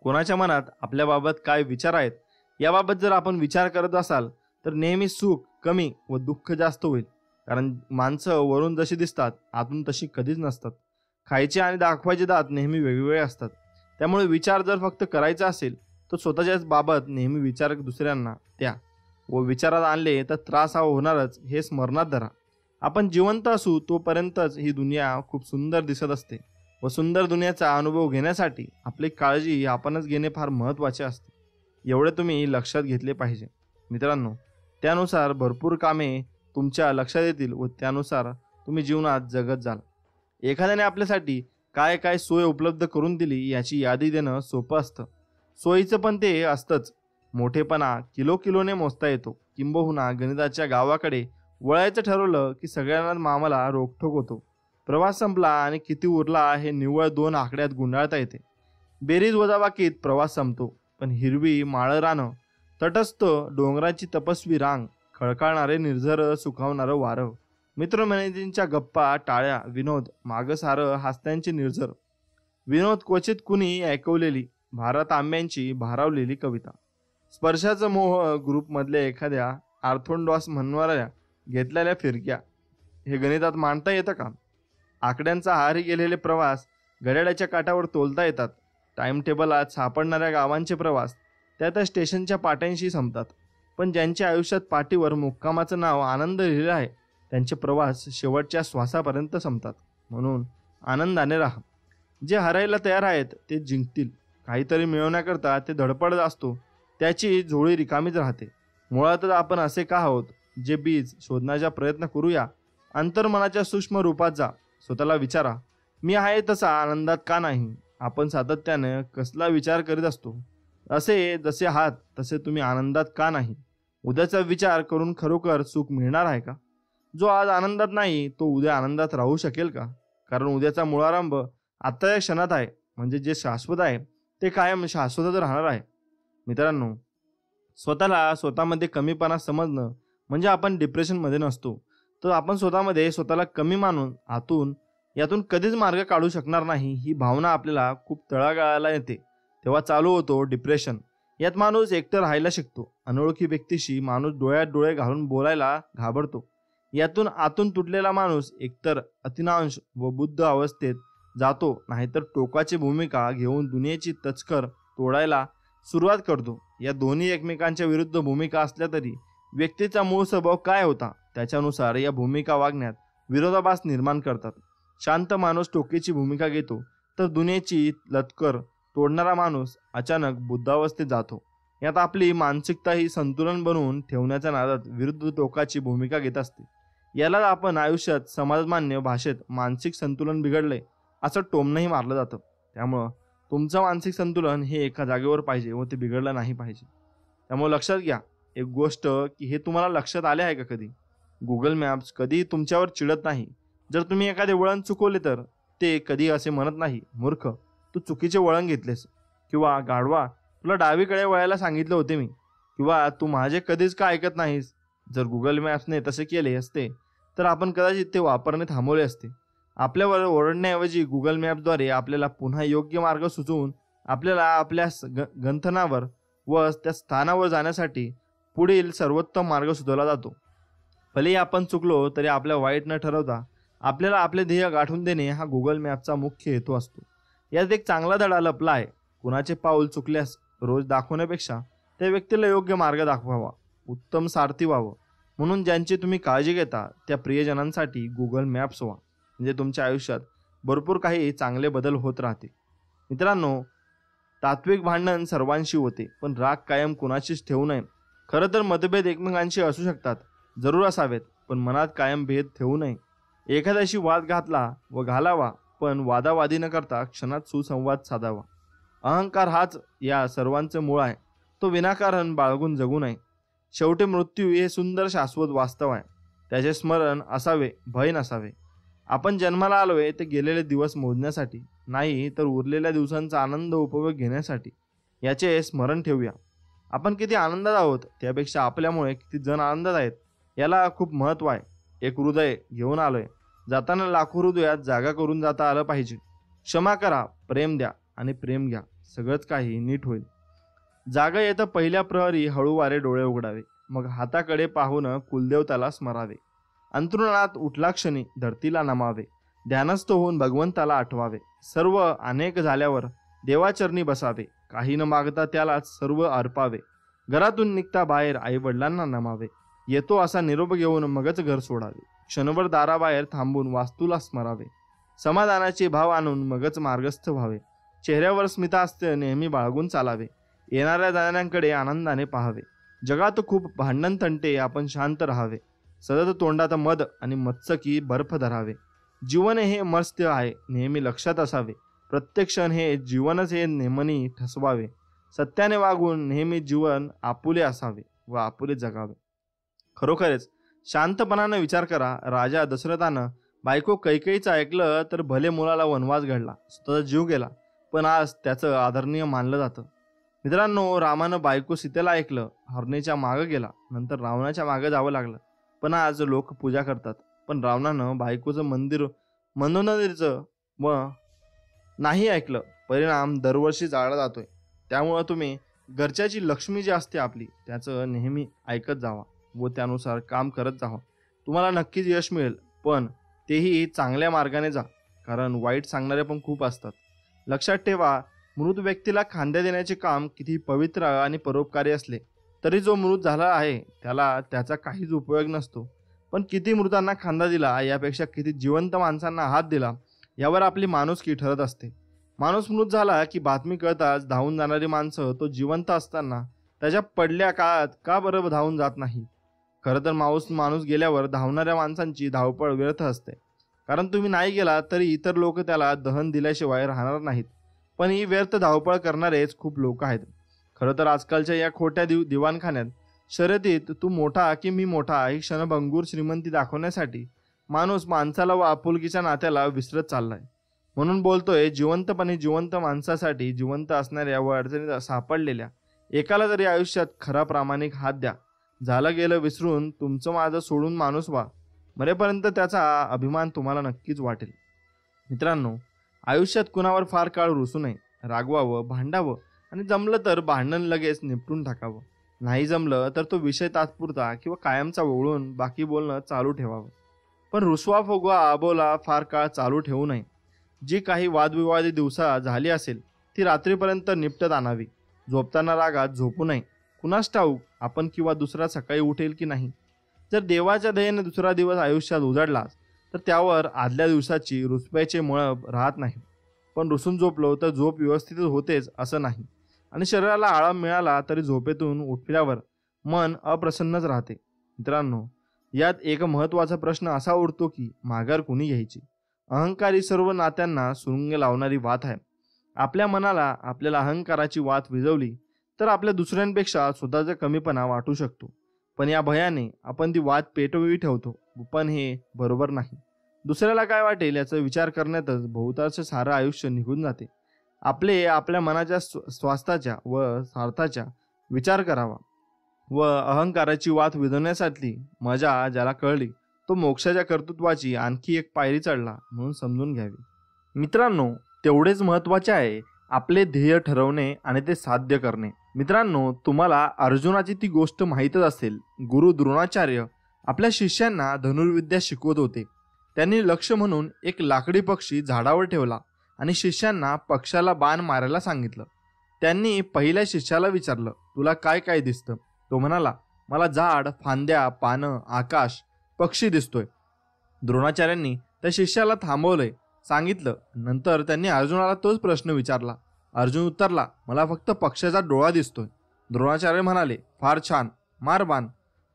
कोणाच्या मनात आपल्याबाबत काय विचार आहेत याबाबत जर आपण विचार करत असाल तर नेहमी सुख कमी व दुःख जास्त होईल. कारण माणसं वरून जशी दिसतात आतून तशी कधीच नसतात. खायचे आणि दाखवायचे दात नेहमी वेगवेगळे असतात. त्यामुळे विचार जर फक्त करायचा असेल तर स्वतःच्याच बाबत नेहमी विचार दुसऱ्यांना द्या, व विचारात आणले तर त्रास हा होणारच हे स्मरणात धरा. आपण जिवंत असू तोपर्यंतच ही दुनिया खूप सुंदर दिसत असते, व सुंदर दुनियाचा अनुभव घेण्यासाठी आपली काळजी आपणच घेणे फार महत्त्वाचे असते. एवढे तुम्ही लक्षात घेतले पाहिजे. मित्रांनो, त्यानुसार भरपूर कामे तुमच्या लक्षात येतील व त्यानुसार तुम्ही जीवनात जगत जाल. एखाद्याने आपल्यासाठी काय काय सोय उपलब्ध करून दिली याची यादी देणं सोपं असतं. सोयीचं पण ते असतंच. मोठेपणा किलो किलोने मोजता येतो. किंबहुना गणिताच्या गावाकडे वळायचं ठरवलं की सगळ्यांना मामाला रोखठोक होतो. प्रवास संपला आणि किती उरला हे निव्वळ 2 आकड्यात गुंडाळता येते. बेरीज वजाबाकीत प्रवास संपतो. पण हिरवी माळं रानं, तटस्थ डोंगराची तपस्वी रांग, खळकाळणारे निर्झर सुखावणारं वारं, मित्रमैत्रिणींच्या गप्पा, टाळ्या, विनोद, मागसारं हास्यांची निर्झर, विनोद क्वचित कुणी ऐकवलेली, भारत आंब्यांची भारावलेली कविता, स्पर्शाचं मोह, ग्रुपमधल्या एखाद्या आर्थोंडॉस म्हणणाऱ्या घेतलेल्या फिरक्या, हे गणितात मांडता येतं का? आकड्यांचा आहारी गेलेले प्रवास घड्याळाच्या काठावर तोलता येतात. टाइम टेबलात सापडणाऱ्या गावांचे प्रवास त्या त्या स्टेशनच्या पाट्यांशी संपतात. पण ज्यांच्या आयुष्यात पाठीवर मुक्कामाचं नाव आनंद लिहिलं आहे त्यांचे प्रवास शेवटच्या श्वासापर्यंत संपतात. म्हणून आनंदाने राहा. जे हरायला तयार आहेत ते जिंकतील. काहीतरी मिळवण्याकरता ते धडपडत असतो त्याची झोळी रिकामीच राहते. मुळातच आपण असे का आहोत? जे बीज शोधण्याचा प्रयत्न करूया. अंतर्मनाच्या सूक्ष्म रूपात जा. स्वतःला विचारा, मी आहे तसा आनंदात का नाही? आपण सातत्याने कसला विचार करीत असतो? असे जसे आहात तसे तुम्ही आनंदात का नाही? उद्याचा विचार करून खरोखर सुख मिळणार आहे का? जो आज आनंदात नाही तो उद्या आनंदात राहू शकेल का? कारण उद्याचा मूळारंभ आता या क्षणात आहे. म्हणजे जे शाश्वत आहे ते कायम शाश्वतच राहणार आहे. मित्रांनो, स्वतःला स्वतःमध्ये कमीपणा समजणं म्हणजे आपण डिप्रेशनमध्ये नसतो, तर आपण स्वतःमध्ये स्वतःला कमी मानून यातून कधीच मार्ग काढू शकणार नाही. ही भावना आपल्याला खूप तळागाळाला येते तेव्हा चालू होतो डिप्रेशन. यात माणूस एकटं राहायला शिकतो. अनोळखी व्यक्तीशी माणूस डोळ्यात डोळे घालून बोलायला घाबरतो. यातून आतून तुटलेला माणूस एकतर अतिनांश व बुद्ध अवस्थेत जातो, नाहीतर टोकाची भूमिका घेऊन दुनियेची तचकर तोडायला सुरुवात करतो. या दोन्ही एकमेकांच्या विरुद्ध भूमिका असल्या तरी व्यक्तीचा मूळ स्वभाव काय होता त्याच्यानुसार या भूमिका वागण्यात विरोधाभास निर्माण करतात. शांत माणूस टोकीची भूमिका घेतो, तर दुनियेची लतकर तोडणारा माणूस अचानक बुद्धावस्थेत जातो. यात आपली मानसिकता ही संतुलन बनवून ठेवण्याच्या नादात विरुद्ध टोकाची भूमिका घेत असते. याला आपण आयुष्यात समाजमान्य भाषेत मानसिक संतुलन बिघडले असं टोमणंही मारलं जातं. त्यामुळं तुमचं मानसिक संतुलन हे एका जागेवर पाहिजे व ते बिघडलं नाही पाहिजे. त्यामुळे लक्षात घ्या एक गोष्ट की हे तुम्हाला लक्षात आले आहे का कधी? गुगल मॅप्स कधी तुमच्यावर चिडत नाही. जर तुम्ही एखादे वळण चुकवले तर ते कधी असे म्हणत नाही, मूर्ख तू चुकीचे वळण घेतलेस, किंवा गाढवा तुला डावीकडे वळायला सांगितले होते मी, किंवा तू माझे कधीच का ऐकत नाहीस. जर गुगल मॅप्सने तसे केले असते तर आपण कदाचित ते वापरणे थांबवले असते. आपल्यावर ओरडण्याऐवजी गुगल मॅपद्वारे आपल्याला पुन्हा योग्य मार्ग सुचवून आपल्याला आपल्या गंथनावर व त्या स्थानावर जाण्यासाठी पुढील सर्वोत्तम मार्ग सुचवला जातो. भलेही आपण चुकलो तरी आपल्या वाईट न ठरवता आपल्याला आपले ध्येय गाठून देणे हा गुगल मॅपचा मुख्य हेतू असतो. यात एक चांगला धडा लपला आहे. कुणाचे पाऊल चुकल्यास रोज दाखवण्यापेक्षा त्या व्यक्तीला योग्य मार्ग दाखवावा, उत्तम सारथी व्हावं. म्हणून ज्यांची तुम्ही काळजी घेता त्या प्रियजनांसाठी गुगल मॅप्स व्हा, म्हणजे तुमच्या आयुष्यात भरपूर काही चांगले बदल होत राहतील. मित्रांनो, तात्विक भांडण सर्वांशी होते, पण राग कायम कुणाशीच ठेवू नये. खरं तर मतभेद एकमेकांशी असू शकतात, जरूर असावेत, पण मनात कायम भेद ठेवू नये. एखाद्याशी वाद घातला व घालावा, पण वादावादी न करता क्षणात सुसंवाद साधावा. अहंकार हाच या सर्वांचे मूळ आहे. तो विनाकारण बाळगून जगू नये. शेवटी मृत्यू हे सुंदर शाश्वत वास्तव आहे. त्याचे स्मरण असावे, भय नसावे. आपण जन्माला आलोय ते गेलेले दिवस मोजण्यासाठी नाही, तर उरलेल्या दिवसांचा आनंद उपभोग घेण्यासाठी. याचे स्मरण ठेवूया. आपण किती आनंदात आहोत त्यापेक्षा आपल्यामुळे किती जण आनंदात आहेत याला खूप महत्त्व आहे. एक हृदय घेऊन आलोय, जाताना लाखो हृदयात जागा करून जाता आलं पाहिजे. क्षमा करा, प्रेम द्या आणि प्रेम घ्या, सगळंच काही नीट होईल. जागा येतं पहिल्या प्रहरी हळूवारे डोळे उघडावे, मग हाताकडे पाहून कुलदेवताला स्मरावे. अंतरुणात उठला क्षणी धरतीला नमावे, ध्यानस्थ होऊन भगवंताला आठवावे. सर्व अनेक झाल्यावर देवाचरणी बसावे, काही न मागता त्यालाच सर्व अर्पावे. घरातून निघता बाहेर आई वडिलांना नमावे, येतो असा निरोप घेऊन मगच घर सोडावे. क्षणभर दाराबाहेर थांबून वास्तूला स्मरावे, समाधानाचे भाव आणून मगच मार्गस्थ व्हावे. चेहऱ्यावर स्मितास्त्र नेहमी बाळगून चालावे, येणाऱ्या जाणाऱ्यांकडे आनंदाने पाहावे. जगात खूप भांडण तंटे, आपण शांत राहावे. सतत तोंडात मद आणि मत्सकी बर्फ धरावे. जीवन हे मर्त्य आहे, नेहमी लक्षात असावे. प्रत्येक क्षण हे जीवनच हे नेमणी ठसवावे. सत्याने वागून नेहमी जीवन आपुले असावे व आपुले जगावे. खरोखरच शांतपणानं विचार करा. राजा दशरथानं बायको कैकेयीचं ऐकलं तर भले मुलाला वनवास घडला, स्वतःचा जीव गेला, पण आज त्याचं आदरणीय मानलं जातं. मित्रांनो, रामानं बायको सीतेला ऐकलं, हरणीच्या मागं गेला, नंतर रावणाच्या मागं जावं लागलं, पण आज लोक पूजा करतात. पण रावणानं बायकोचं मंदोदरीचं व नाही ऐकलं, परिणाम दरवर्षी जाळला जातोय. त्यामुळं तुम्ही घरच्याची लक्ष्मी जी असते आपली, त्याचं नेहमी ऐकत जावा व त्यानुसार काम करत जावा. तुम्हाला नक्कीच यश मिळेल, पण तेही चांगल्या मार्गाने जा, कारण वाईट सांगणारे पण खूप असतात. लक्षात ठेवा, मृत व्यक्तीला खांद्या देण्याचे काम किती पवित्र आणि परोपकारी असले तरी जो मृत झाला आहे त्याला त्याचा काहीच उपयोग नसतो. पण किती मृतांना खांदा दिला यापेक्षा किती जिवंत माणसांना हात दिला यावर आपली माणुसकी ठरत असते. माणूस मृत झाला की बातमी कळताच धावून जाणारी माणसं तो जिवंत असताना त्याच्या पडल्या काळात का बरं धावून जात नाही. खरं तर माणूस गेल्यावर धावणाऱ्या माणसांची धावपळ व्यर्थ असते, कारण तुम्ही नाही गेला तरी इतर लोक त्याला दहन दिल्याशिवाय राहणार नाहीत. पण ही व्यर्थ धावपळ करणारेच खूप लोक आहेत. खरं तर आजकालच्या या खोट्या दिवाणखान्यात शर्यतीत तू मोठा की मी मोठा ही क्षणभंगूर श्रीमंती दाखवण्यासाठी माणूस माणसाला व आपुलकीच्या नात्याला विसरत चाललाय. म्हणून बोलतोय, जिवंतपणे जिवंत माणसासाठी जिवंत असणाऱ्या व अडचणीत सापडलेल्या एकाला तरी आयुष्यात खरा प्रामाणिक हात द्या. झालं गेलं विसरून तुमचं माझं सोडून माणूस व्हा. मरेपर्यंत त्याचा अभिमान तुम्हाला नक्कीच वाटेल. मित्रांनो, आयुष्यात कुणावर फार काळ रुसू नये. रागवावं, भांडावं आणि जमलं तर भांडण लगेच निपटून टाकावं. नाही जमलं तर तो विषय तात्पुरता किंवा कायमचा वगळून बाकी बोलणं चालू ठेवावं. पण रुसवा फुगवा आबोला फार काळ चालू ठेवू नये. जी काही वादविवादी दिवसा झाली असेल ती रात्रीपर्यंत निपटत आणावी. झोपताना रागात झोपू नये. कुणास ठाऊक आपण किंवा दुसरा सकाळी उठेल की नाही. जर देवाच्या दयेने दुसरा दिवस आयुष्यात उजाडलाच तर त्यावर आदल्या दिवसाची रुसव्याचे मळब राहत नाही. पण रुसून झोपलो तर झोप व्यवस्थित होतेच असं नाही, आणि शरीराला आराम मिळाला तरी झोपेतून उठल्यावर मन अप्रसन्नच राहते. मित्रांनो, यात एक महत्त्वाचा प्रश्न असा उरतो की माघार कुणी घ्यायची. अहंकारी सर्व नात्यांना सुरुंग लावणारी वात आहे. आपल्या मनाला आपल्याला अहंकाराची वात विझवली तर आपल्या दुसऱ्यांपेक्षा स्वतःचा कमीपणा वाटू शकतो. पण या भयाने आपण ती वात पेटवी ठेवतो, पण हे बरोबर नाही. दुसऱ्याला काय वाटेल याचा विचार करण्यातच बहुतांश सारं आयुष्य निघून जाते. आपल्या मनाच्या स्वास्थ्याच्या व स्वार्थाच्या विचार करावा व अहंकाराची वात विझवण्यासाठी मजा ज्याला कळली तो मोक्षाच्या कर्तृत्वाची आणखी एक पायरी चढला म्हणून समजून घ्यावी. मित्रांनो, तेवढेच महत्त्वाचे आहे आपले ध्येय ठरवणे आणि ते साध्य करणे. मित्रांनो, तुम्हाला अर्जुनाची ती गोष्ट माहीतच असेल. गुरु द्रोणाचार्य आपल्या शिष्यांना धनुर्विद्या शिकवत होते. त्यांनी लक्ष म्हणून एक लाकडी पक्षी झाडावर ठेवला आणि शिष्यांना पक्षाला बाण मारायला सांगितलं. त्यांनी पहिल्या शिष्याला विचारलं, तुला काय काय दिसतं? तो म्हणाला, मला झाड, फांद्या, पानं, आकाश, पक्षी दिसतोय. द्रोणाचार्यांनी त्या शिष्याला थांबवलंय, सांगितलं. नंतर त्यांनी अर्जुनाला तोच प्रश्न विचारला. अर्जुन उत्तरला, मला फक्त पक्षाचा डोळा दिसतोय. द्रोणाचार्य म्हणाले, फार छान, मार बाण.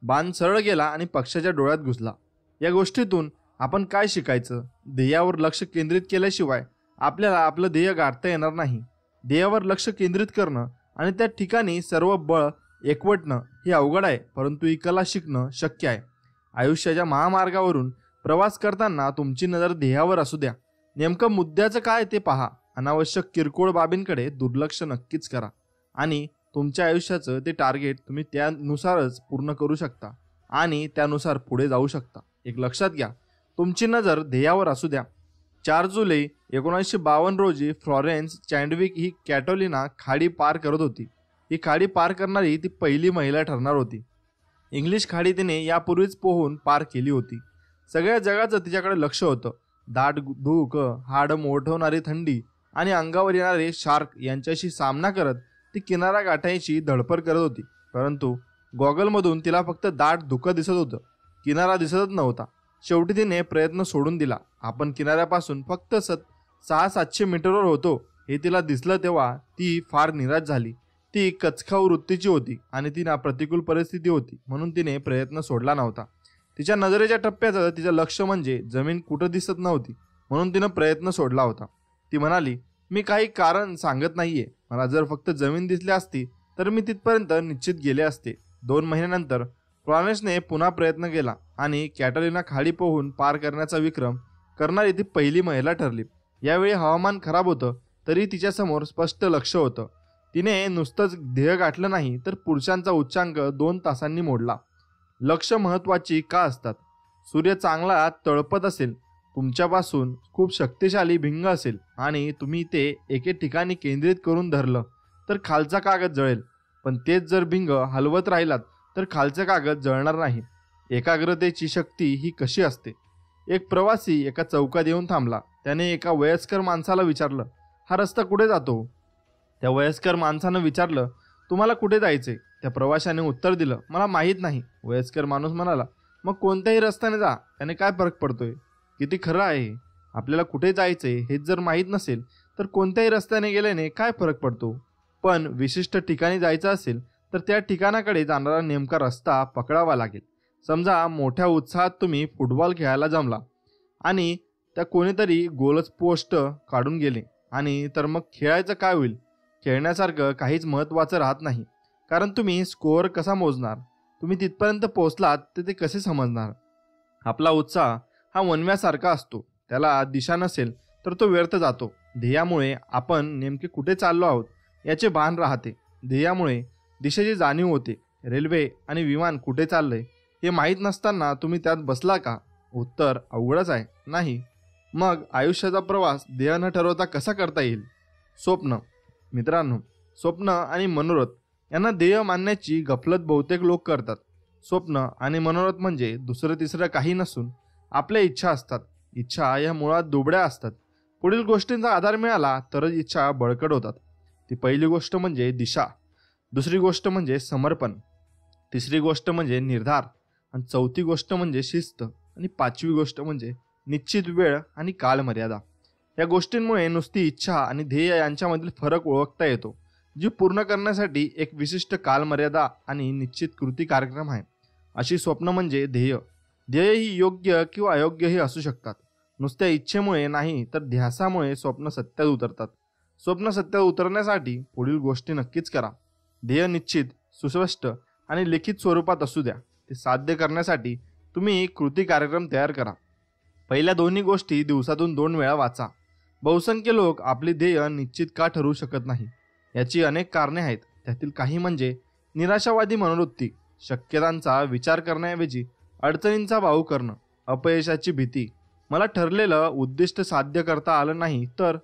बाण सरळ गेला आणि पक्षाच्या डोळ्यात घुसला. या गोष्टीतून आपण काय शिकायचं? ध्येयावर लक्ष केंद्रित केल्याशिवाय आपल्याला आपलं ध्येय गाठता येणार नाही. ध्येयावर लक्ष केंद्रित करणं आणि त्या ठिकाणी सर्व बळ एकवटणं हे अवघड आहे, परंतु ही कला शिकणं शक्य आहे. आयुष्याच्या महामार्गावरून प्रवास करताना तुमची नजर ध्येयावर असू द्या. नेमकं मुद्द्याचं काय ते पहा. अनावश्यक किरकोळ बाबींकडे दुर्लक्ष नक्कीच करा आणि तुमच्या आयुष्याचं ते टार्गेट तुम्ही त्यानुसारच पूर्ण करू शकता आणि त्यानुसार पुढे जाऊ शकता. एक लक्षात घ्या, तुमची नजर ध्येयावर असू द्या. 4 जुलै 1952 रोजी फ्लॉरेन्स चॅडविक ही कॅटोलिना खाडी पार करत होती. ही खाडी पार करणारी ती पहिली महिला ठरणार होती. इंग्लिश खाडी तिने यापूर्वीच पोहून पार केली होती. सगळ्या जगाचं तिच्याकडे लक्ष होतं. दाट धूक, हाड मोठवणारी थंडी आणि अंगावर येणारे शार्क यांच्याशी सामना करत ती किनारा गाठायची धडपड करत होती. परंतु गॉगलमधून तिला फक्त दाट धुकं दिसत होतं, किनारा दिसतच नव्हता. शेवटी तिने प्रयत्न सोडून दिला. आपण किनाऱ्यापासून फक्त 600-700 मीटरवर होतो हे तिला दिसलं तेव्हा ती फार निराश झाली. ती कचखाऊ वृत्तीची होती आणि तिला प्रतिकूल परिस्थिती होती म्हणून तिने प्रयत्न सोडला नव्हता. तिच्या नजरेच्या टप्प्याचं तिचं लक्ष म्हणजे जमीन कुठं दिसत नव्हती म्हणून तिनं प्रयत्न सोडला होता. ती म्हणाली, मी काही कारण सांगत नाहीये. मला जर फक्त जमीन दिसली असती तर मी तिथपर्यंत निश्चित गेले असते. 2 महिन्यानंतर फ्लॉरेन्सने पुन्हा प्रयत्न केला आणि कॅटलिना खाडी पोहून पार करण्याचा विक्रम करणारी ती पहिली महिला ठरली. यावेळी हवामान खराब होतं तरी तिच्यासमोर स्पष्ट लक्ष होतं. तिने नुसतंच ध्येय गाठलं नाही तर पुरुषांचा उच्चांक 2 तासांनी मोडला. लक्ष महत्त्वाची का असतात? सूर्य चांगला तळपत असेल, तुमच्यापासून खूप शक्तिशाली भिंग असेल आणि तुम्ही ते एके ठिकाणी केंद्रित करून धरलं तर खालचा कागद जळेल. पण तेच जर भिंग हलवत राहिलात तर खालचा कागद जळणार नाही. एकाग्रतेची शक्ती ही कशी असते? एक प्रवासी एका चौकात येऊन थांबला. त्याने एका वयस्कर माणसाला विचारलं, हा रस्ता कुठे जातो? त्या वयस्कर माणसानं विचारलं, तुम्हाला कुठे जायचे? त्या प्रवाशाने उत्तर दिलं, मला माहीत नाही. वयस्कर माणूस म्हणाला, मग कोणत्याही रस्त्याने जा, त्याने काय फरक पडतोय? किती खरं आहे. आपल्याला कुठे जायचे हेच जर माहीत नसेल तर कोणत्याही रस्त्याने गेल्याने काय फरक पडतो? पण विशिष्ट ठिकाणी जायचं असेल तर त्या ठिकाणाकडे जाणारा नेमका रस्ता पकडावा लागेल. समजा मोठ्या उत्साहात तुम्ही फुटबॉल खेळायला जमला आणि त्या कोणीतरी गोलच पोस्ट काढून गेले आणि तर मग खेळायचं काय होईल? खेळण्यासारखं काहीच महत्त्वाचं राहत नाही, कारण तुम्ही स्कोअर कसा मोजणार? तुम्ही तिथपर्यंत पोहोचलात तर ते कसे समजणार? आपला उत्साह हा वणव्यासारखा असतो, त्याला दिशा नसेल तर तो व्यर्थ जातो. ध्येयामुळे आपण नेमके कुठे चाललो आहोत याचे भान राहते. ध्येयामुळे दिशेची जाणीव होते. रेल्वे आणि विमान कुठे चाललंय हे माहीत नसताना तुम्ही त्यात बसला का? उत्तर अवघडच आहे, नाही. मग आयुष्याचा प्रवास ध्येय न ठरवता कसा करता येईल? स्वप्न. मित्रांनो, स्वप्न आणि मनोरथ यांना ध्येय मानण्याची गफलत बहुतेक लोक करतात. स्वप्न आणि मनोरथ म्हणजे दुसरं तिसरं काही नसून आपल्या इच्छा असतात. इच्छा या मुळात दुबळ्या असतात. पुढील गोष्टींचा आधार मिळाला तरच इच्छा बळकट होतात. ती पहिली गोष्ट म्हणजे दिशा, दुसरी गोष्ट म्हणजे समर्पण, तिसरी गोष्ट म्हणजे निर्धार आणि चौथी गोष्ट म्हणजे शिस्त आणि 5वी गोष्ट म्हणजे निश्चित वेळ आणि कालमर्यादा. या गोष्टींमुळे नुसती इच्छा आणि ध्येय यांच्यामधील फरक ओळखता येतो, जी पूर्ण करण्यासाठी एक विशिष्ट कालमर्यादा आणि निश्चित कृती कार्यक्रम आहे. अशी स्वप्न म्हणजे ध्येय. ध्येय ही योग्य किंवा अयोग्यही असू शकतात. नुसत्या इच्छेमुळे नाही तर ध्यासामुळे स्वप्न सत्यात उतरतात. स्वप्न सत्यात उतरण्यासाठी पुढील गोष्टी नक्कीच करा. ध्येय निश्चित, सुस्पष्ट आणि लिखित स्वरूपात असू द्या. ते साध्य करण्यासाठी तुम्ही कृती कार्यक्रम तयार करा. पहिल्या दोन्ही गोष्टी दिवसातून 2 वेळा वाचा. बहुसंख्य लोक आपली ध्येय निश्चित का ठरवू शकत नाही याची अनेक कारणे आहेत. त्यातील काही म्हणजे निराशावादी मनोवृत्ती, शक्यतांचा विचार करण्याऐवजी अडचणींचा भाऊ करणं, अपयशाची भीती, मला ठरलेलं उद्दिष्ट साध्य करता आलं नाही तर.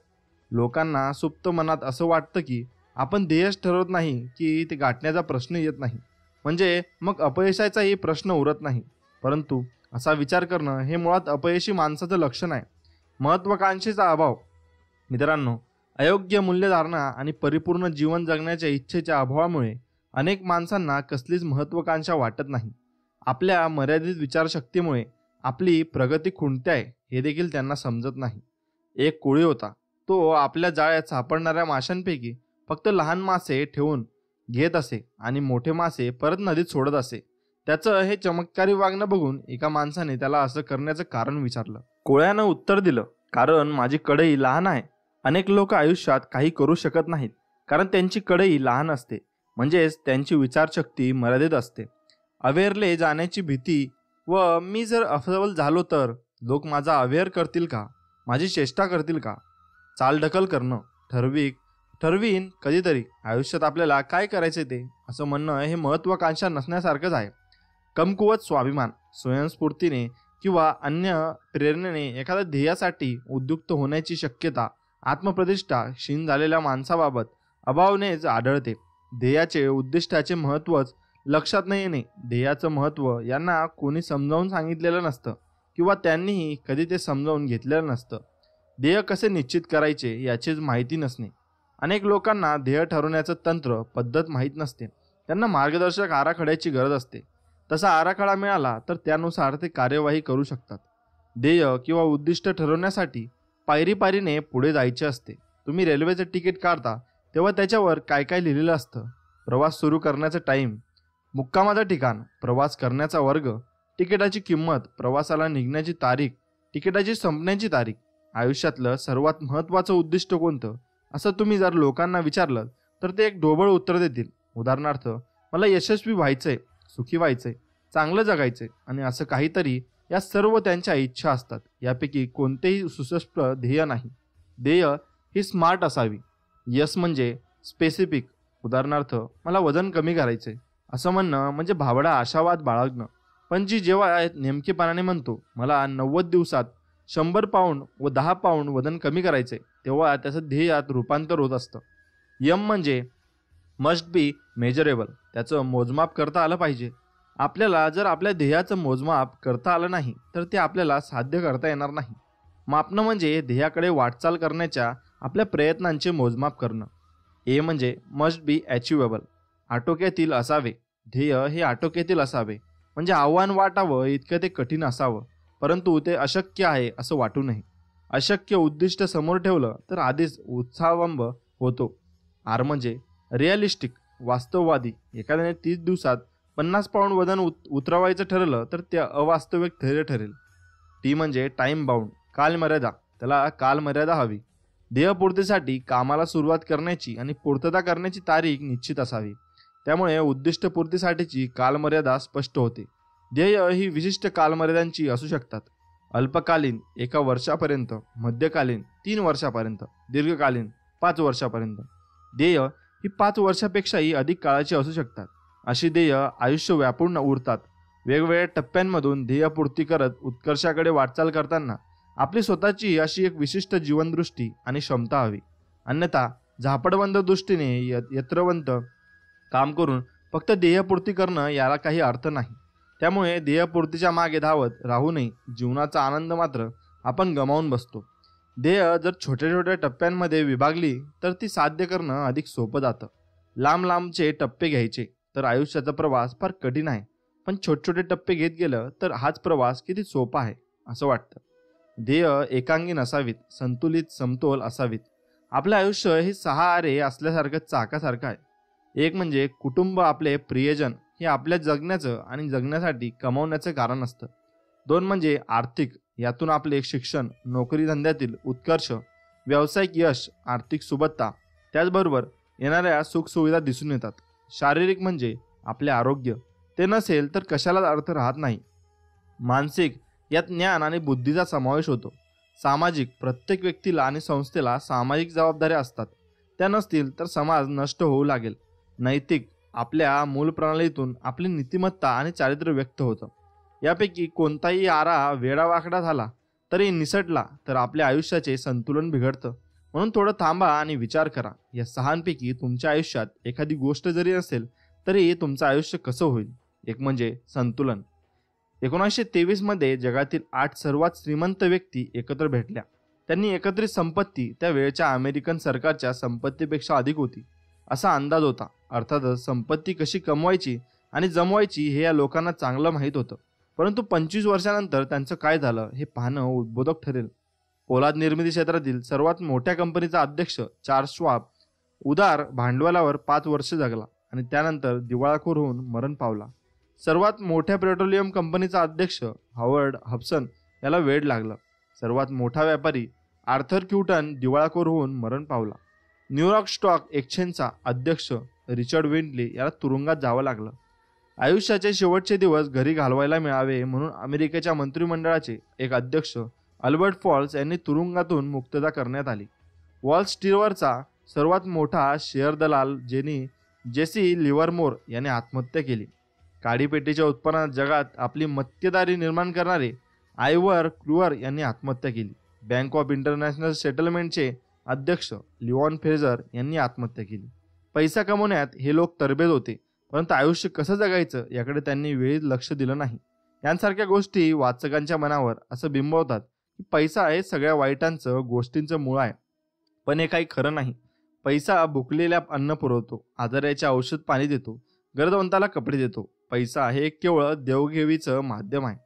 लोकांना सुप्त मनात असं वाटतं की आपण ध्येयच ठरवत नाही की ते गाठण्याचा प्रश्न येत नाही, म्हणजे मग अपयशाचाही प्रश्न उरत नाही. परंतु असा विचार करणं हे मुळात अपयशी माणसाचं लक्षण आहे. महत्वाकांक्षेचा अभाव. मित्रांनो, अयोग्य मूल्यधारणा आणि परिपूर्ण जीवन जगण्याच्या इच्छेच्या अभावामुळे अनेक माणसांना कसलीच महत्वाकांक्षा वाटत नाही. आपल्या मर्यादित विचारशक्तीमुळे आपली प्रगती खुंटते आहे हे देखील त्यांना समजत नाही. एक कोळी होता. तो आपल्या जाळ्यात सापडणाऱ्या माशांपैकी फक्त लहान मासे ठेवून घेत असे आणि मोठे मासे परत नदीत सोडत असे. त्याचं हे चमत्कारी वागणं बघून एका माणसाने त्याला असं करण्याचं कारण विचारलं. कोळ्यानं उत्तर दिलं, कारण माझी कढई लहान आहे. अनेक लोक आयुष्यात काही करू शकत नाहीत कारण त्यांची कढई लहान असते, म्हणजेच त्यांची विचारशक्ती मर्यादित असते. अवेरले जाण्याची भीती व मी जर असफल झालो तर लोक माझा अवेअर करतील का, माझी चेष्टा करतील का. चालढकल करणं. ठरवीन कधीतरी आयुष्यात आपल्याला काय करायचे ते असं म्हणणं हे महत्वाकांक्षा नसण्यासारखंच आहे. कमकुवत स्वाभिमान. स्वयंस्फूर्तीने किंवा अन्य प्रेरणेने एखाद्या ध्येयासाठी उद्युक्त होण्याची शक्यता आत्मप्रतिष्ठा क्षीण झालेल्या माणसाबाबत अभावनेच आढळते. ध्येयाचे उद्दिष्टाचे महत्त्वच लक्षात न येणे, ध्येयाचं महत्त्व यांना कोणी समजावून सांगितलेलं नसतं किंवा त्यांनीही कधी ते समजावून घेतलेलं नसतं. ध्येय कसे निश्चित करायचे याचीच माहिती नसणे. अनेक लोकांना ध्येय ठरवण्याचं तंत्र पद्धत माहीत नसते. त्यांना मार्गदर्शक आराखड्याची गरज असते. तसा आराखडा मिळाला तर त्यानुसार ते कार्यवाही करू शकतात. ध्येय किंवा उद्दिष्ट ठरवण्यासाठी पायरीपायरीने पुढे जायचे असते. तुम्ही रेल्वेचं तिकीट काढता तेव्हा त्याच्यावर काय काय लिहिलेलं असतं. प्रवास सुरू करण्याचं टाईम, मुक्कामाचं ठिकाण, प्रवास करण्याचा वर्ग, तिकिटाची किंमत, प्रवासाला निघण्याची तारीख, तिकिटाची संपण्याची तारीख. आयुष्यातलं सर्वात महत्त्वाचं उद्दिष्ट कोणतं असं तुम्ही जर लोकांना विचारलं तर ते एक ढोबळ उत्तर देतील. उदाहरणार्थ, मला यशस्वी व्हायचंय, सुखी व्हायचंय, चांगलं जगायचंय आणि असं काहीतरी. या सर्व त्यांच्या इच्छा असतात. यापैकी कोणतेही सुस्पष्ट ध्येय नाही. ध्येय ही स्मार्ट असावी. यस म्हणजे स्पेसिफिक. उदाहरणार्थ, मला वजन कमी करायचंय असं म्हणणं म्हणजे भाबडा आशावाद बाळगणं. पण जेव्हा नेमकेपणाने म्हणतो मला 90 दिवसात 100 पाऊंड व 10 पाऊंड वजन कमी करायचंय, तेव्हा त्याचं ध्येयात रूपांतर होत असतं. यम म्हणजे मस्ट बी मेजरेबल. त्याचं मोजमाप करता आलं पाहिजे. आपल्याला जर आपल्या ध्येयाचं मोजमाप करता आलं नाही तर ते आपल्याला साध्य करता येणार नाही. मापणं म्हणजे ध्येयाकडे वाटचाल करण्याच्या आपल्या प्रयत्नांचे मोजमाप करणं. ए म्हणजे मस्ट बी अचिवेबल. आटोक्यातील असावे. ध्येय हे आटोक्यातील असावे म्हणजे आव्हान वाटावं इतकं ते कठीण असावं, परंतु ते अशक्य आहे असं वाटू नये. अशक्य उद्दिष्ट समोर ठेवलं तर आधीच उत्साहवंब होतो. आर म्हणजे रिअलिस्टिक, वास्तववादी. एखाद्याने 30 दिवसात 50 पाऊंड वजन उतरवायचं ठरवलं तर ते अवास्तविक ध्येय ठरेल. टी म्हणजे टाइम बाउंड, कालमर्यादा. त्याला कालमर्यादा हवी. ध्येयपूर्तीसाठी कामाला सुरुवात करण्याची आणि पूर्तता करण्याची तारीख निश्चित असावी. त्यामुळे उद्दिष्टपूर्तीसाठीची कालमर्यादा स्पष्ट होते. ध्येय ही विशिष्ट कालमर्यादांची असू शकतात. अल्पकालीन 1 वर्षापर्यंत, मध्यकालीन 3 वर्षापर्यंत, दीर्घकालीन 5 वर्षापर्यंत. ध्येय ही 5 वर्षापेक्षाही अधिक काळाची असू शकतात. अशी ध्येय आयुष्य व्यापून उरतात. वेगवेगळ्या टप्प्यांमधून ध्येयपूर्ती करत उत्कर्षाकडे वाटचाल करताना आपली स्वतःची अशी एक विशिष्ट जीवनदृष्टी आणि क्षमता हवी. अन्यथा झापडबंद दृष्टीने यंत्रवंत काम करून फक्त ध्येयपूर्ती करणं याला काही अर्थ नाही. त्यामुळे ध्येयपूर्तीच्या मागे धावत राहू नये. जीवनाचा आनंद मात्र आपण गमावून बसतो. ध्येय जर छोट्या छोट्या टप्प्यांमध्ये विभागली तर ती साध्य करणं अधिक सोपं जातं. लांब लांबचे टप्पे घ्यायचे तर आयुष्याचा प्रवास फार कठीण आहे, पण छोटे छोटे टप्पे घेत गेलं तर हाच प्रवास किती सोपा आहे असं वाटतं. ध्येय एकांगी नसावीत, संतुलित, समतोल असावीत. आपलं आयुष्य हे 6 आरे असल्यासारखं चाकासारखं आहे. एक म्हणजे कुटुंब, आपले प्रियजन हे आपल्या जगण्याचं आणि जगण्यासाठी कमावण्याचं कारण असतं. 2 म्हणजे आर्थिक. यातून आपले शिक्षण, नोकरी धंद्यातील उत्कर्ष, व्यावसायिक यश, आर्थिक सुबत्ता, त्याचबरोबर येणाऱ्या सुखसुविधा दिसून येतात. शारीरिक म्हणजे आपले आरोग्य. ते नसेल तर कशालाच अर्थ राहत नाही. मानसिक यात ज्ञान आणि बुद्धीचा समावेश होतो. सामाजिक, प्रत्येक व्यक्तीला आणि संस्थेला सामाजिक जबाबदाऱ्या असतात. त्या नसतील तर समाज नष्ट होऊ लागेल. नैतिक, आपल्या मूल प्रणालीतून आपली नीतिमत्ता आणि चारित्र्य व्यक्त होतं. यापैकी कोणताही आरा वेडावाकडा झाला तरी निसटला तर आपल्या आयुष्याचे संतुलन बिघडतं. म्हणून थोडं थांबा आणि विचार करा. या सहांपैकी तुमच्या आयुष्यात एखादी गोष्ट जरी असेल तरी तुमचं आयुष्य कसं होईल? एक म्हणजे संतुलन. 1923 मध्ये जगातील 8 सर्वात श्रीमंत व्यक्ती एकत्र भेटल्या. त्यांनी एकत्रित संपत्ती त्या वेळच्या अमेरिकन सरकारच्या संपत्तीपेक्षा अधिक होती असा अंदाज होता. अर्थातच संपत्ती कशी कमवायची आणि जमवायची हे या लोकांना चांगलं माहीत होतं. परंतु 25 वर्षानंतर त्यांचं काय झालं हे पाहणं उद्बोधक ठरेल. पोलाद निर्मिती क्षेत्रातील सर्वात मोठ्या कंपनीचा अध्यक्ष चार्ल्स श्वाब उदार भांडवलावर 5 वर्ष जगला आणि त्यानंतर दिवाळखोर होऊन मरण पावला. सर्वात मोठ्या पेट्रोलियम कंपनीचा अध्यक्ष हॉवर्ड हब्सन याला वेड लागलं. सर्वात मोठा व्यापारी आर्थर क्यूटन दिवाळखोर होऊन मरण पावला. न्यूयॉर्क स्टॉक एक्सचेंजचा अध्यक्ष रिचर्ड विंटली याला तुरुंगात जावं लागलं. आयुष्याचे शेवटचे दिवस घरी घालवायला मिळावे म्हणून अमेरिकेच्या मंत्रिमंडळाचे एक अध्यक्ष अल्बर्ट फॉल्स यांनी तुरुंगातून मुक्तता करण्यात आली. वॉल स्ट्रीटवरचा सर्वात मोठा शेअर दलाल जेसी लिव्हरमोर याने आत्महत्या केली. काडीपेटीच्या उत्पन्नात जगात आपली मक्तेदारी निर्माण करणारे आयव्हर क्लुअर यांनी आत्महत्या केली. बँक ऑफ इंटरनॅशनल सेटलमेंटचे अध्यक्ष लिओन फ्रेझर यांनी आत्महत्या केली. पैसा कमवण्यात हे लोक तरबेज होते, परंतु आयुष्य कसं जगायचं याकडे त्यांनी वेळीच लक्ष दिलं नाही. यांसारख्या गोष्टी वाचकांच्या मनावर असं बिंबवतात की पैसा हे सगळ्या वाईटांचं गोष्टींचं मूळ आहे. पण हे काही खरं नाही. पैसा भुकलेल्या अन्न पुरवतो, आजाराचे औषध पाणी देतो, गरजवंताला कपडे देतो. पैसा हे केवळ देवघेवीचं माध्यम आहे.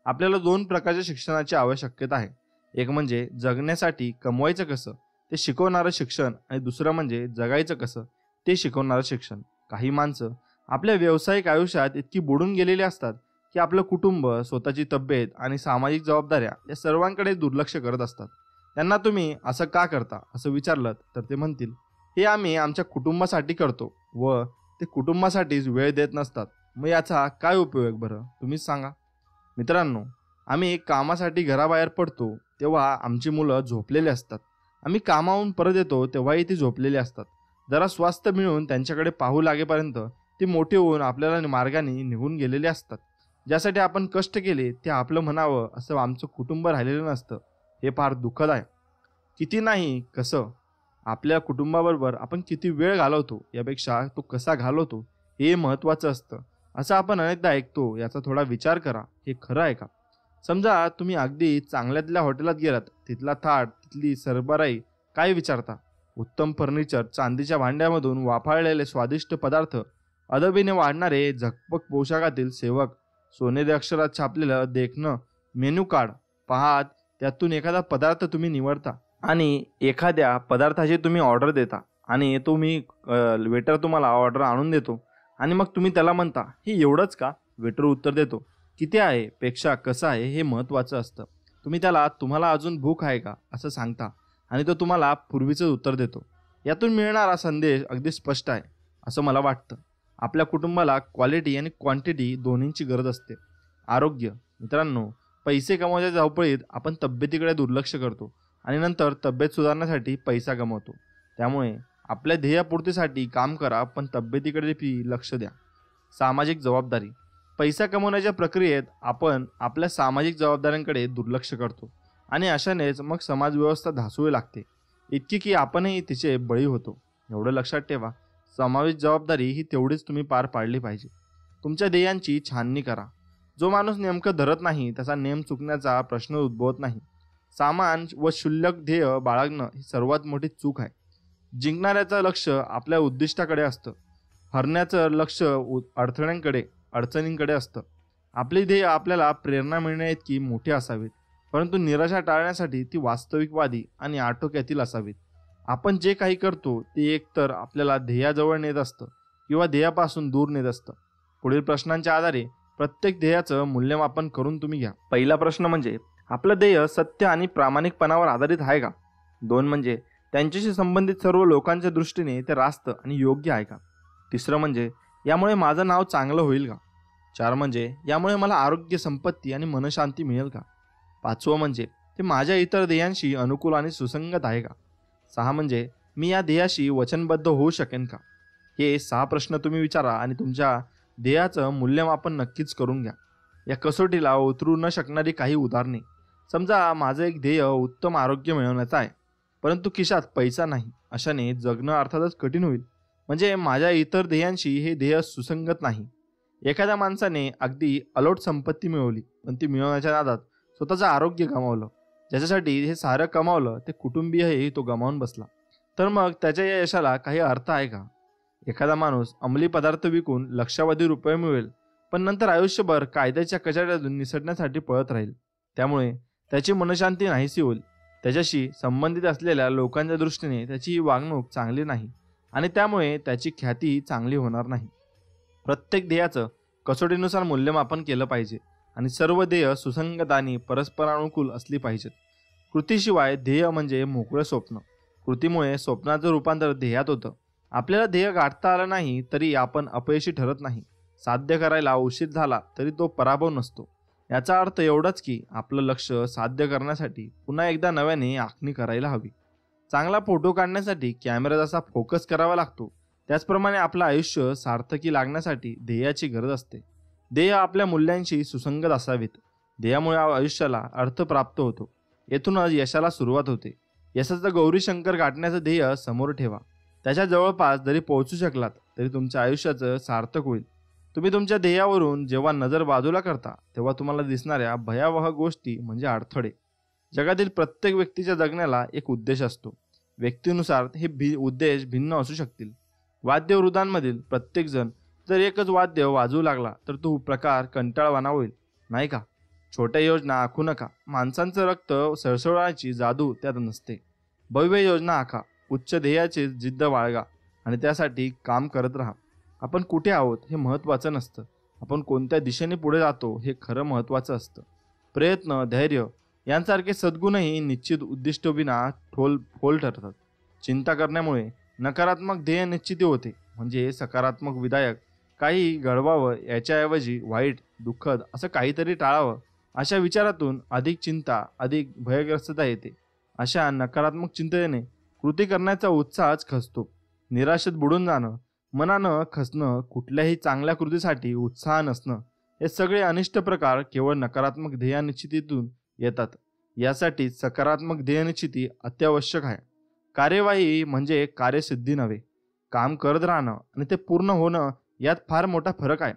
आपल्याला 2 प्रकारच्या शिक्षणाची आवश्यकता आहे. एक म्हणजे जगण्यासाठी कमवायचं कसं ते शिकवणारं शिक्षण आणि दुसरं म्हणजे जगायचं कसं ते शिकवणारं शिक्षण. काही माणसं आपल्या व्यावसायिक आयुष्यात इतकी बुडून गेलेली असतात की आपलं कुटुंब, स्वतःची तब्येत आणि सामाजिक जबाबदाऱ्या या सर्वांकडे दुर्लक्ष करत असतात. त्यांना तुम्ही असं का करता असं विचारलं तर ते म्हणतील, हे आम्ही आमच्या कुटुंबासाठी करतो, व ते कुटुंबासाठीच वेळ देत नसतात. मग याचा काय उपयोग बरं, तुम्हीच सांगा. मित्रांनो, आम्ही कामासाठी घराबाहेर पडतो तेव्हा आमची मुलं झोपलेली असतात. आम्ही कामावरून परत येतो तेव्हाही ती झोपलेली असतात. जरा स्वास्थ्य मिळून त्यांच्याकडे पाहू लागेपर्यंत ती मोठी होऊन आपल्याला मार्गाने निघून गेलेली असतात. ज्यासाठी आपण कष्ट केले ते आपलं म्हणावं असं आमचं कुटुंब राहिलेलं नसतं. हे फार दुःखद आहे. किती नाही कसं, आपल्या कुटुंबाबरोबर आपण किती वेळ घालवतो यापेक्षा तो कसा घालवतो हे महत्त्वाचं असतं. असं आपण अनेकदा ऐकतो. याचा थोडा विचार करा, हे खरं आहे का? समजा तुम्ही अगदी चांगल्यातल्या हॉटेलात गेलात, तिथला थाट, तिथली सरबराई काय विचारता. उत्तम फर्निचर, चांदीच्या भांड्यामधून वाफाळलेले स्वादिष्ट पदार्थ, अदबीने वाढणारे झकपक पोशाखातील सेवक, सोनेरी अक्षरात छापलेलं देखणं मेन्यू कार्ड पाहात त्यातून एखादा पदार्थ तुम्ही निवडता आणि एखाद्या पदार्थाची तुम्ही ऑर्डर देता आणि वेटर तुम्हाला ऑर्डर आणून देतो आणि मग तुम्ही त्याला म्हणता, हे एवढंच का? वेटर उत्तर देतो, किती आहे पेक्षा कसं आहे हे महत्त्वाचं असतं. तुम्ही त्याला तुम्हाला अजून भूक आहे का असं सांगता आणि तो तुम्हाला पूर्वीचंच उत्तर देतो. यातून मिळणारा संदेश अगदी स्पष्ट आहे असं मला वाटतं. आपल्या कुटुंबाला क्वालिटी आणि क्वांटिटी दोन्हींची गरज असते. आरोग्य. मित्रांनो, पैसे कमवण्याच्या धावपळीत आपण तब्येतीकडे दुर्लक्ष करतो आणि नंतर तब्येत सुधारण्यासाठी पैसा गमावतो. त्यामुळे आपल्या ध्येयपूर्तीसाठी काम करा, पण तब्येतीकडे लक्ष द्या. सामाजिक जबाबदारी. पैसा कमवण्याच्या प्रक्रियेत आपण आपल्या सामाजिक जबाबदाऱ्यांकडे दुर्लक्ष करतो आणि अशानेच मग समाजव्यवस्था ढासळू लागते, इतकी की आपणही तिचे बळी होतो. एवढं लक्षात ठेवा, सामाजिक जबाबदारी ही तेवढीच तुम्ही पार पाडली पाहिजे. तुमच्या ध्येयांची छाननी करा. जो माणूस नेमकं धरत नाही त्याचा नेम चुकण्याचा प्रश्न उद्भवत नाही. सामान व क्षुल्लक ध्येय बाळगणं ही सर्वात मोठी चूक आहे. जिंकणाऱ्याचं लक्ष आपल्या उद्दिष्टाकडे असतं, हरण्याचं लक्ष अडचणींकडे असतं. आपली ध्येय आपल्याला प्रेरणा मिळण्याइतकी मोठी असावीत, परंतु निराशा टाळण्यासाठी ती वास्तविकवादी आणि आटोक्यातील असावीत. आपण जे काही करतो ते एकतर आपल्याला ध्येयाजवळ नेत असतं किंवा ध्येयापासून दूर नेत असतं. पुढील प्रश्नांच्या आधारे प्रत्येक ध्येयाचं मूल्यमापन करून तुम्ही घ्या. पहिला प्रश्न म्हणजे, आपलं ध्येय सत्य आणि प्रामाणिकपणावर आधारित आहे का? 2 म्हणजे, त्यांच्याशी संबंधित सर्व लोकांच्या दृष्टीने ते रास्त आणि योग्य आहे का? 3 म्हणजे, यामुळे माझं नाव चांगलं होईल का? 4 म्हणजे, यामुळे मला आरोग्य, संपत्ती आणि मनशांती मिळेल का? 5वं म्हणजे ते माझ्या इतर ध्येयांशी अनुकूल आणि सुसंगत आहे का. 6 म्हणजे मी या ध्येयाशी वचनबद्ध होऊ शकेन का. हे 6 प्रश्न तुम्ही विचारा आणि तुमच्या ध्येयाचं मूल्यमापन नक्कीच करून घ्या. या कसोटीला उतरू न शकणारी काही उदाहरणे. समजा माझं एक ध्येय उत्तम आरोग्य मिळवण्याचं आहे, परंतु खिशात पैसा नाही. अशाने जगणं अर्थातच कठीण होईल. म्हणजे माझ्या इतर ध्येयांशी हे ध्येय सुसंगत नाही. एखाद्या माणसाने अगदी अलोट संपत्ती मिळवली, पण ती मिळवण्याच्या नादात स्वतःचं आरोग्य गमावलं. ज्याच्यासाठी हे सारं कमावलं ते कुटुंबीयही तो गमावून बसला. तर मग त्याच्या या यशाला काही अर्थ आहे का. एखादा माणूस अंमली पदार्थ विकून लक्षावधी रुपये मिळवेल, पण नंतर आयुष्यभर कायद्याच्या कचाट्यातून निसटण्यासाठी पळत राहील. त्यामुळे त्याची मनशांती नाहीशी होईल. त्याच्याशी संबंधित असलेल्या लोकांच्या दृष्टीने त्याची ही वागणूक चांगली नाही आणि त्यामुळे त्याची ख्याती चांगली होणार नाही. प्रत्येक ध्येयाचं कसोटीनुसार मूल्यमापन केलं पाहिजे आणि सर्व ध्येय सुसंगत आणि परस्परानुकूल असली पाहिजेत. कृतीशिवाय ध्येय म्हणजे मोकळं स्वप्न. कृतीमुळे स्वप्नाचं रूपांतर ध्येयात होतं. आपल्याला ध्येय गाठता आलं नाही तरी आपण अपयशी ठरत नाही. साध्य करायला उशीर झाला तरी तो पराभव नसतो. याचा अर्थ एवढाच की आपलं लक्ष साध्य करण्यासाठी पुन्हा एकदा नव्याने आखणी करायला हवी. चांगला फोटो काढण्यासाठी कॅमेरा जसा फोकस करावा लागतो, त्याचप्रमाणे आपलं आयुष्य सार्थकी लागण्यासाठी ध्येयाची गरज असते. ध्येय आपल्या मूल्यांशी सुसंगत असावेत. ध्येयामुळे आयुष्याला अर्थ प्राप्त होतो. येथूनच यशाला सुरुवात होते. यशाचं गौरीशंकर गाठण्याचं ध्येय समोर ठेवा. त्याच्या जवळपास जरी पोहोचू शकलात तरी तुमच्या आयुष्याचं सार्थक होईल. तुम्ही तुमच्या ध्येयावरून जेव्हा नजर बाजूला करता तेव्हा तुम्हाला दिसणाऱ्या भयावह गोष्टी म्हणजे अडथळे. जगातील प्रत्येक व्यक्तीच्या जगण्याला एक उद्देश असतो. व्यक्तीनुसार हे उद्देश भिन्न असू शकतील. वाद्यवृदांमधील प्रत्येकजण जर एकच वाद्य वाजवू लागला तर तो प्रकार कंटाळवाणा होईल, नाही का. छोट्या योजना आखू नका. माणसांचं रक्त सळसळण्याची जादू त्यात नसते. भव्य योजना आखा. उच्च ध्येयाची जिद्द बाळगा आणि त्यासाठी काम करत राहा. आपण कुठे आहोत हे महत्त्वाचं नसतं, आपण कोणत्या दिशेने पुढे जातो हे खरं महत्त्वाचं असतं. प्रयत्न, धैर्य यांसारखे सद्गुणही निश्चित उद्दिष्टविना फोल ठरतात. चिंता करण्यामुळे नकारात्मक ध्येय निश्चिती होते. म्हणजे सकारात्मक विधायक काही घडवावं याच्याऐवजी वाईट, दुःखद असं काहीतरी टाळावं अशा विचारातून अधिक चिंता, अधिक भयग्रस्तता येते. अशा नकारात्मक चिंतेने कृती करण्याचा उत्साहच खचतो. निराशेत बुडून जाणं, मनानं खचणं, कुठल्याही चांगल्या कृतीसाठी उत्साह नसणं, हे सगळे अनिष्ट प्रकार केवळ नकारात्मक ध्येयनिश्चितीतून येतात. यासाठी सकारात्मक ध्येयनिश्चिती अत्यावश्यक आहे. कार्यवाही म्हणजे कार्यसिद्धी नव्हे. काम करत राहणं आणि ते पूर्ण होणं यात फार मोठा फरक आहे.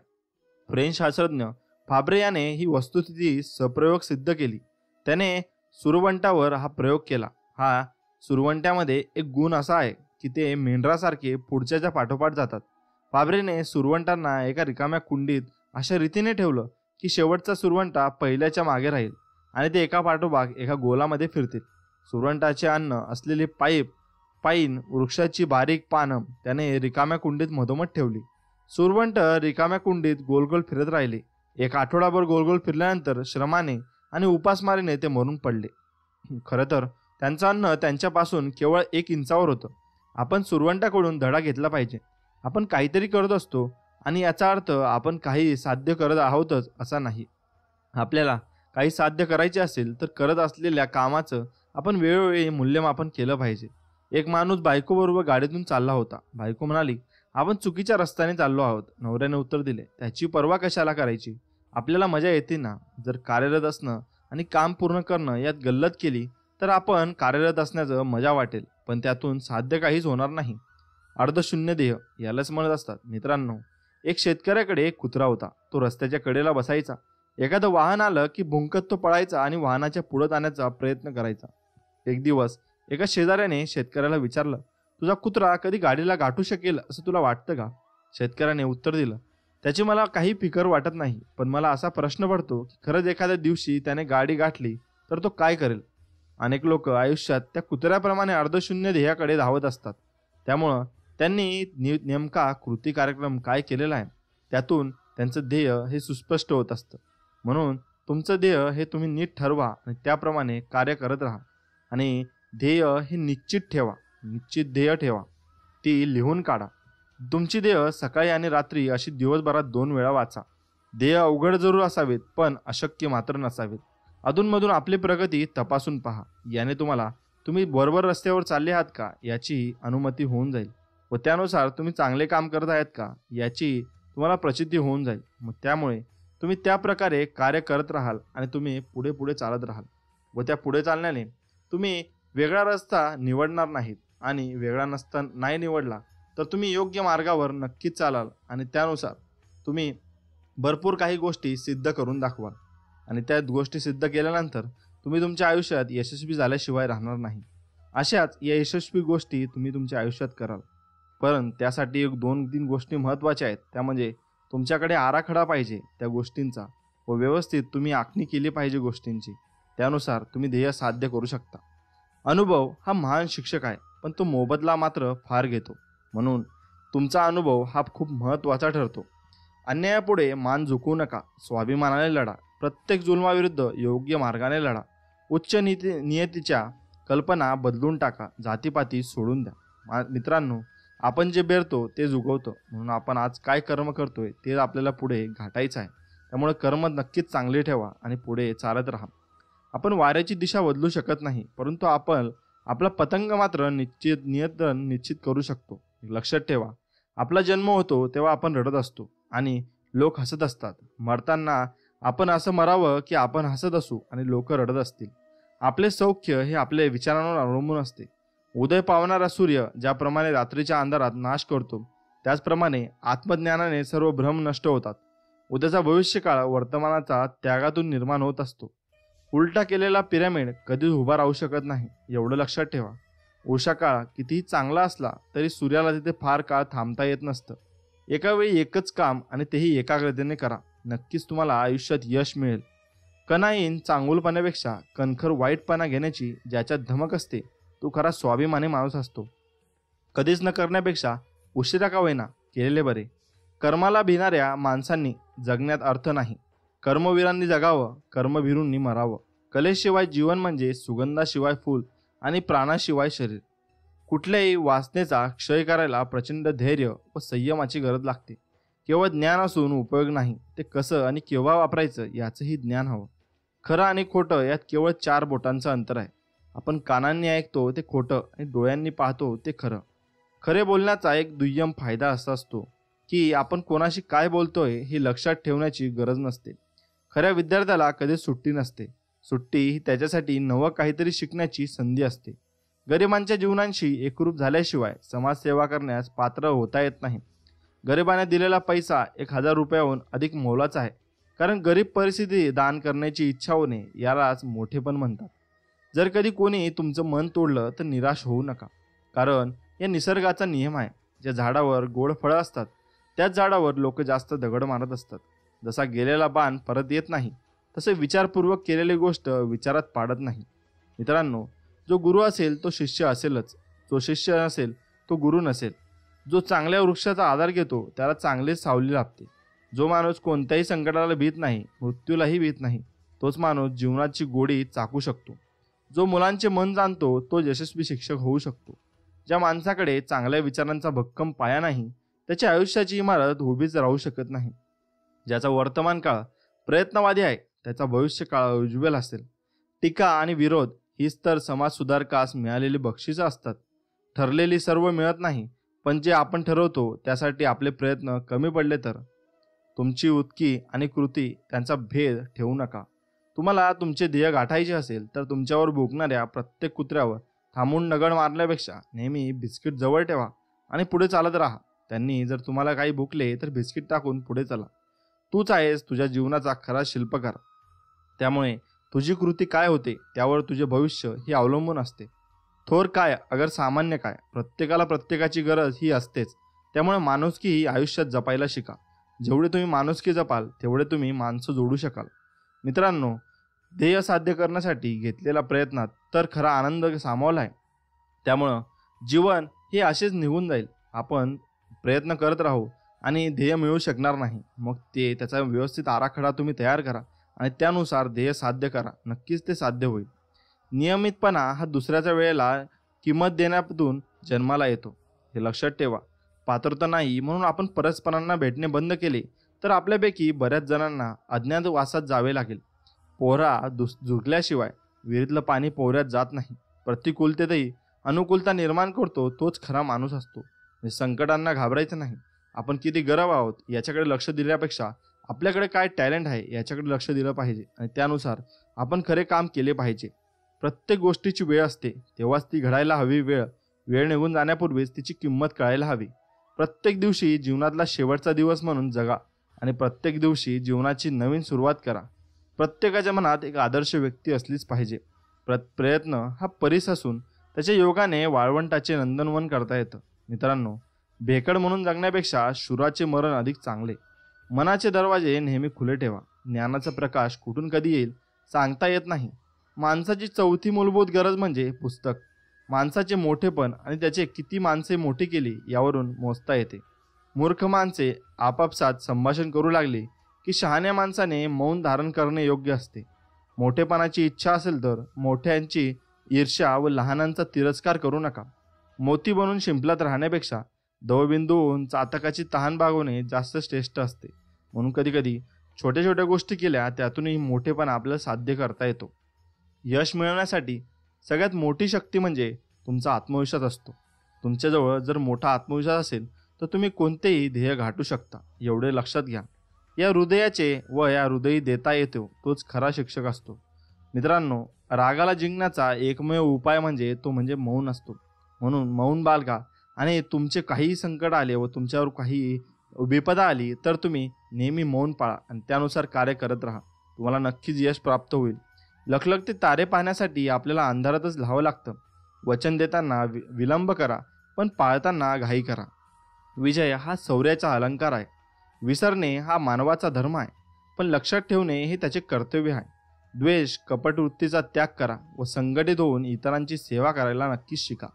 फ्रेंच शास्त्रज्ञ फाब्रे याने ही वस्तुस्थिती सप्रयोग सिद्ध केली. त्याने सुरवंटावर हा प्रयोग केला. हा सुरवंट्यामध्ये एक गुण असा आहे की ते मेंढरासारखे पुढच्याच्या पाठोपाठ जातात. फाब्रेने सुरवंटांना एका रिकाम्या कुंडीत अशा रीतीने ठेवलं की शेवटचा सुरवंटा पहिल्याच्या मागे राहील आणि ते एका पाठोपाठ एका गोलामध्ये फिरतील. सुरवंटाचे अन्न असलेली पाईन वृक्षाची बारीक पानं त्याने रिकाम्या कुंडीत मधोमध ठेवली. सुरवंट रिकाम्या कुंडीत गोलगोल फिरत राहिले. एक आठवडाभर गोलगोल फिरल्यानंतर श्रमाने आणि उपासमारीने ते मरून पडले. खरं तर त्यांचं अन्न त्यांच्यापासून केवळ 1 इंचावर होतं. आपण सुरवंटाकडून धडा घेतला पाहिजे. आपण काहीतरी करत असतो आणि याचा अर्थ आपण काही साध्य करत आहोतच असा नाही. आपल्याला काही साध्य करायचे असेल तर करत असलेल्या कामाचं आपण वेळोवेळी मूल्यमापन केलं पाहिजे. एक माणूस बायकोबरोबर गाडीतून चालला होता. बायको म्हणाली, आपण चुकीच्या रस्त्याने चाललो आहोत. नवऱ्याने उत्तर दिले, त्याची पर्वा कशाला करायची, आपल्याला मजा येते ना. जर कार्यरत असणं आणि काम पूर्ण करणं यात गल्लत केली तर आपण कार्यरत असण्याचं मजा वाटेल, पण त्यातून साध्य काहीच होणार नाही. अर्धशून्य ध्येय यालाच म्हणत असतात. मित्रांनो, एक शेतकऱ्याकडे एक कुत्रा होता. तो रस्त्याच्या कडेला बसायचा. एखादं वाहन आलं की भुंकत तो पळायचा आणि वाहनाच्या पुढे जाण्याचा प्रयत्न करायचा. एक दिवस एका शेजाऱ्याने शेतकऱ्याला विचारलं, तुझा कुत्रा कधी गाडीला गाठू शकेल असं तुला वाटतं का. शेतकऱ्याने उत्तर दिलं, त्याची मला काही फिकर वाटत नाही, पण मला असा प्रश्न पडतो की खरंच एखाद्या दिवशी त्याने गाडी गाठली तर तो काय करेल. अनेक लोक आयुष्यात त्या कुत्र्याप्रमाणे अर्धशून्य ध्येयाकडे धावत असतात. त्यामुळं त्यांनी नेमका कृती कार्यक्रम काय केलेला आहे त्यातून त्यांचं ध्येय हे सुस्पष्ट होत असतं. म्हणून तुमचं ध्येय हे तुम्ही नीट ठरवा आणि त्याप्रमाणे कार्य करत राहा. आणि ध्येय हे निश्चित ध्येय ठेवा. ती लिहून काढा. तुमची ध्येय सकाळी आणि रात्री अशी दिवसभरात 2 वेळा वाचा. ध्येय अवघड जरूर असावेत पण अशक्य मात्र नसावेत. अधूनमधून आपली प्रगती तपासून पहा. याने तुम्ही बरोबर रस्त्यावर चालले आहात का याची अनुमती होऊन जाईल व त्यानुसार तुम्ही चांगले काम करत आहेत का याची तुम्हाला प्रचिती होऊन जाईल. मग त्यामुळे तुम्ही त्या प्रकारे कार्य करत राहाल आणि तुम्ही पुढे पुढे चालत राहाल व त्या पुढे चालण्याने तुम्ही वेगळा रस्ता निवडणार नाहीत आणि वेगळा नसता नाही निवडला तर तुम्ही योग्य मार्गावर नक्कीच चालाल आणि त्यानुसार तुम्ही भरपूर काही गोष्टी सिद्ध करून दाखवाल आणि त्या गोष्टी सिद्ध केल्यानंतर तुम्ही तुमच्या आयुष्यात यशस्वी झाल्याशिवाय राहणार नाही. अशाच या यशस्वी गोष्टी तुम्ही तुमच्या आयुष्यात कराल. पण त्यासाठी एक 2-3 गोष्टी महत्त्वाच्या आहेत. त्या म्हणजे तुमच्याकडे आराखडा पाहिजे त्या गोष्टींचा व व्यवस्थित तुम्ही आखणी केली पाहिजे गोष्टींची. त्यानुसार तुम्ही ध्येय साध्य करू शकता. अनुभव हा महान शिक्षक आहे पण तो मोबदला मात्र फार घेतो. म्हणून तुमचा अनुभव हा खूप महत्त्वाचा ठरतो. अन्यायापुढे मान झुकवू नका. स्वाभिमानाने लढा. प्रत्येक जुलमाविरुद्ध योग्य मार्गाने लढा. उच्च नियतीच्या कल्पना बदलून टाका. जातीपाती सोडून द्या. मित्रांनो, आपण जे बेरतो ते जुगवतो. म्हणून आपण आज काय कर्म करतोय ते आपल्याला पुढे घाटायचं आहे. त्यामुळे कर्म नक्कीच चांगले ठेवा आणि पुढे चालत राहा. आपण वाऱ्याची दिशा बदलू शकत नाही परंतु आपण आपला पतंग मात्र नियंत्रण निश्चित करू शकतो. लक्षात ठेवा, आपला जन्म होतो तेव्हा आपण रडत असतो आणि लोक हसत असतात. मरताना आपण असं मरावं की आपण हसत असू आणि लोक रडत असतील. आपले सौख्य हे आपल्या विचारांवर अवलंबून असते. उदय पावणारा सूर्य ज्याप्रमाणे रात्रीच्या अंधारात नाश करतो त्याचप्रमाणे आत्मज्ञानाने सर्व भ्रम नष्ट होतात. उद्याचा भविष्यकाळ वर्तमानाचा त्यागातून निर्माण होत असतो. उलटा केलेला पिरॅमिड कधीच उभा राहू शकत नाही, एवढं लक्षात ठेवा. उषा काळ कितीही चांगला असला तरी सूर्याला तिथे फार काळ थांबता येत नसतं. एका वेळी एकच काम आणि तेही एकाग्रतेने करा. नक्कीच तुम्हाला आयुष्यात यश मिळेल. कणाईन चांगुलपणापेक्षा कणखर वाईटपणा घेण्याची ज्याच्यात धमक असते तो खरा स्वाभिमानी माणूस असतो. कधीच न करण्यापेक्षा उशिरा का होईना केलेले बरे. कर्माला भिणाऱ्या माणसांनी जगण्यात अर्थ नाही. कर्मवीरांनी जगावं, कर्मभीरूंनी मरावं. कलेशिवाय जीवन म्हणजे सुगंधाशिवाय फूल आणि प्राणाशिवाय शरीर. कुठल्याही वासनेचा क्षय करायला प्रचंड धैर्य व संयमाची गरज लागते. केवळ ज्ञान असून उपयोग नाही, ते कसं आणि केव्हा वापरायचं याचंही ज्ञान हवं. खरं आणि खोटं यात केवळ 4 बोटांचं अंतर आहे. आपण कानांनी ऐकतो ते खोटं आणि डोळ्यांनी पाहतो ते खरं. खरे बोलण्याचा एक दुय्यम फायदा असा असतो की आपण कोणाशी काय बोलतोय हे लक्षात ठेवण्याची गरज नसते. खऱ्या विद्यार्थ्याला कधीच सुट्टी नसते. सुट्टी ही त्याच्यासाठी नवं काहीतरी शिकण्याची संधी असते. गरिबांच्या जीवनांशी एकरूप झाल्याशिवाय समाजसेवा करण्यास पात्र होता येत नाही. गरिबाने दिलेला पैसा 1000 रुपयाहून अधिक मोलाचा आहे. कारण गरीब परिस्थिती दान करण्याची इच्छा होणे यालाच मोठेपण म्हणतात. जर कधी कोणी तुमचं मन तोडलं तर निराश होऊ नका. कारण या निसर्गाचा नियम आहे. ज्या झाडावर गोड फळं असतात त्याच झाडावर लोक जास्त दगड मारत असतात. जसा गेलेला बाण परत येत नाही तसे विचारपूर्वक केलेली गोष्ट विचारात पाडत नाही. मित्रांनो, जो गुरु असेल तो शिष्य असेलच. जो शिष्य नसेल तो गुरु नसेल. जो चांगल्या वृक्षाचा आधार घेतो त्याला चांगलीच सावली लाभते. जो माणूस कोणत्याही संकटाला भीत नाही, मृत्यूलाही भीत नाही, तोच माणूस जीवनाची गोडी चाखू शकतो. जो मुलांचे मन जाणतो तो यशस्वी शिक्षक होऊ शकतो. ज्या माणसाकडे चांगल्या विचारांचा भक्कम पाया नाही त्याच्या आयुष्याची इमारत उभीच राहू शकत नाही. ज्याचा वर्तमान काळ प्रयत्नवादी आहे त्याचा भविष्य काळ उज्ज्वल असेल. टीका आणि विरोध हीच तर समाज सुधारकास मिळालेली बक्षिसं असतात. ठरलेली सर्व मिळत नाही, पण जे आपण ठरवतो त्यासाठी आपले प्रयत्न कमी पडले तर तुमची उतकी आणि कृती त्यांचा भेद ठेवू नका. तुम्हाला तुमचे ध्येय गाठायचे असेल तर तुमच्यावर भुंकणाऱ्या प्रत्येक कुत्र्यावर थांबून दगड मारल्यापेक्षा नेहमी बिस्किट जवळ ठेवा आणि पुढे चालत राहा. त्यांनी जर तुम्हाला काही भुकले तर बिस्किट टाकून पुढे चला. तूच आहेस तुझ्या जीवनाचा खरा शिल्पकार. त्यामुळे तुझी कृती काय होते त्यावर तुझे भविष्य हे अवलंबून असते. थोर काय अगर सामान्य काय, प्रत्येकाला प्रत्येकाची गरज ही असतेच. त्यामुळे माणुसकी ही आयुष्यात जपायला शिका. जेवढे तुम्ही माणुसकी जपाल तेवढे तुम्ही माणसं जोडू शकाल. मित्रांनो, ध्येय साध्य करण्यासाठी घेतलेल्या प्रयत्नात तर खरा आनंद सामावला आहे. त्यामुळं जीवन हे असेच निघून जाईल. आपण प्रयत्न करत राहू आणि ध्येय मिळू शकणार नाही. मग त्याचा व्यवस्थित आराखडा तुम्ही तयार करा आणि त्यानुसार ध्येय साध्य करा. नक्कीच ते साध्य होईल. नियमितपणा हा दुसऱ्याच्या वेळेला किंमत देण्यातून जन्माला येतो, हे लक्षात ठेवा. पात्रता नाही म्हणून आपण परस्परांना भेटणे बंद केले तर आपल्यापैकी बऱ्याच जणांना अज्ञातवासात जावे लागेल. पोहरा झुकल्याशिवाय विहिरीतलं पाणी पोहऱ्यात जात नाही. प्रतिकूलतेतही अनुकूलता निर्माण करतो तोच खरा माणूस असतो. संकटांना घाबरायचं नाही. आपण किती गरम आहोत याच्याकडे लक्ष दिल्यापेक्षा आपल्याकडे काय टॅलेंट आहे याच्याकडे लक्ष दिलं पाहिजे आणि त्यानुसार आपण खरे काम केले पाहिजे. प्रत्येक गोष्टीची वेळ असते तेव्हाच ती घडायला हवी. वेळ निघून जाण्यापूर्वीच तिची किंमत कळायला हवी. प्रत्येक दिवशी जीवनातला शेवटचा दिवस म्हणून जगा आणि प्रत्येक दिवशी जीवनाची नवीन सुरुवात करा. प्रत्येकाच्या मनात एक आदर्श व्यक्ती असलीच पाहिजे. प्रयत्न हा परीस असून त्याच्या योगाने वाळवंटाचे नंदनवन करता येतं. मित्रांनो, भेकड म्हणून जगण्यापेक्षा शूराचे मरण अधिक चांगले. मनाचे दरवाजे नेहमी खुले ठेवा. ज्ञानाचा प्रकाश कुठून कधी येईल सांगता येत नाही. माणसाची चौथी मूलभूत गरज म्हणजे पुस्तक. माणसाचे मोठेपण आणि त्याचे किती माणसे मोठी केली यावरून मोजता येते. मूर्ख माणसे आपापसात संभाषण करू लागली की शहाण्या माणसाने मौन धारण करणे योग्य असते. मोठेपणाची इच्छा असेल तर मोठ्यांची ईर्ष्या व लहानांचा तिरस्कार करू नका. मोती बनून शिंपलात राहण्यापेक्षा दवबिंदू होऊन चातकाची तहान भागवणे जास्त श्रेष्ठ असते. म्हणून कधीकधी छोट्या छोट्या गोष्टी केल्या त्यातूनही मोठेपण आपल्याला साध्य करता येतो. यश मिळवण्यासाठी सगळ्यात मोठी शक्ती म्हणजे तुमचा आत्मविश्वास असतो. तुमच्याजवळ जर मोठा आत्मविश्वास असेल तर तुम्ही कोणतेही ध्येय गाठू शकता. एवढे लक्षात घ्या. या हृदयाचे व या हृदयी देता येतो तोच खरा शिक्षक असतो. मित्रांनो, रागाला जिंकण्याचा एकमेव उपाय म्हणजे मौन असतो. म्हणून मौन बाळगा आणि तुमचे काहीही संकट आले व तुमच्यावर काही विपदा आली तर तुम्ही नेहमी मौन पाळा आणि त्यानुसार कार्य करत राहा. तुम्हाला नक्कीच यश प्राप्त होईल. लखलखते तारे पाहण्यासाठी आपल्याला अंधारातच राहावं लागतं. वचन देताना विलंब करा पण पाळताना घाई करा. विजय हा शौर्याचा अलंकार आहे. विसरणे हा मानवाचा धर्म आहे पण लक्षात ठेवणे हे त्याचे कर्तव्य आहे. द्वेष कपट वृत्तीचा त्याग करा व संघटित होऊन इतरांची सेवा करायला नक्कीच शिका.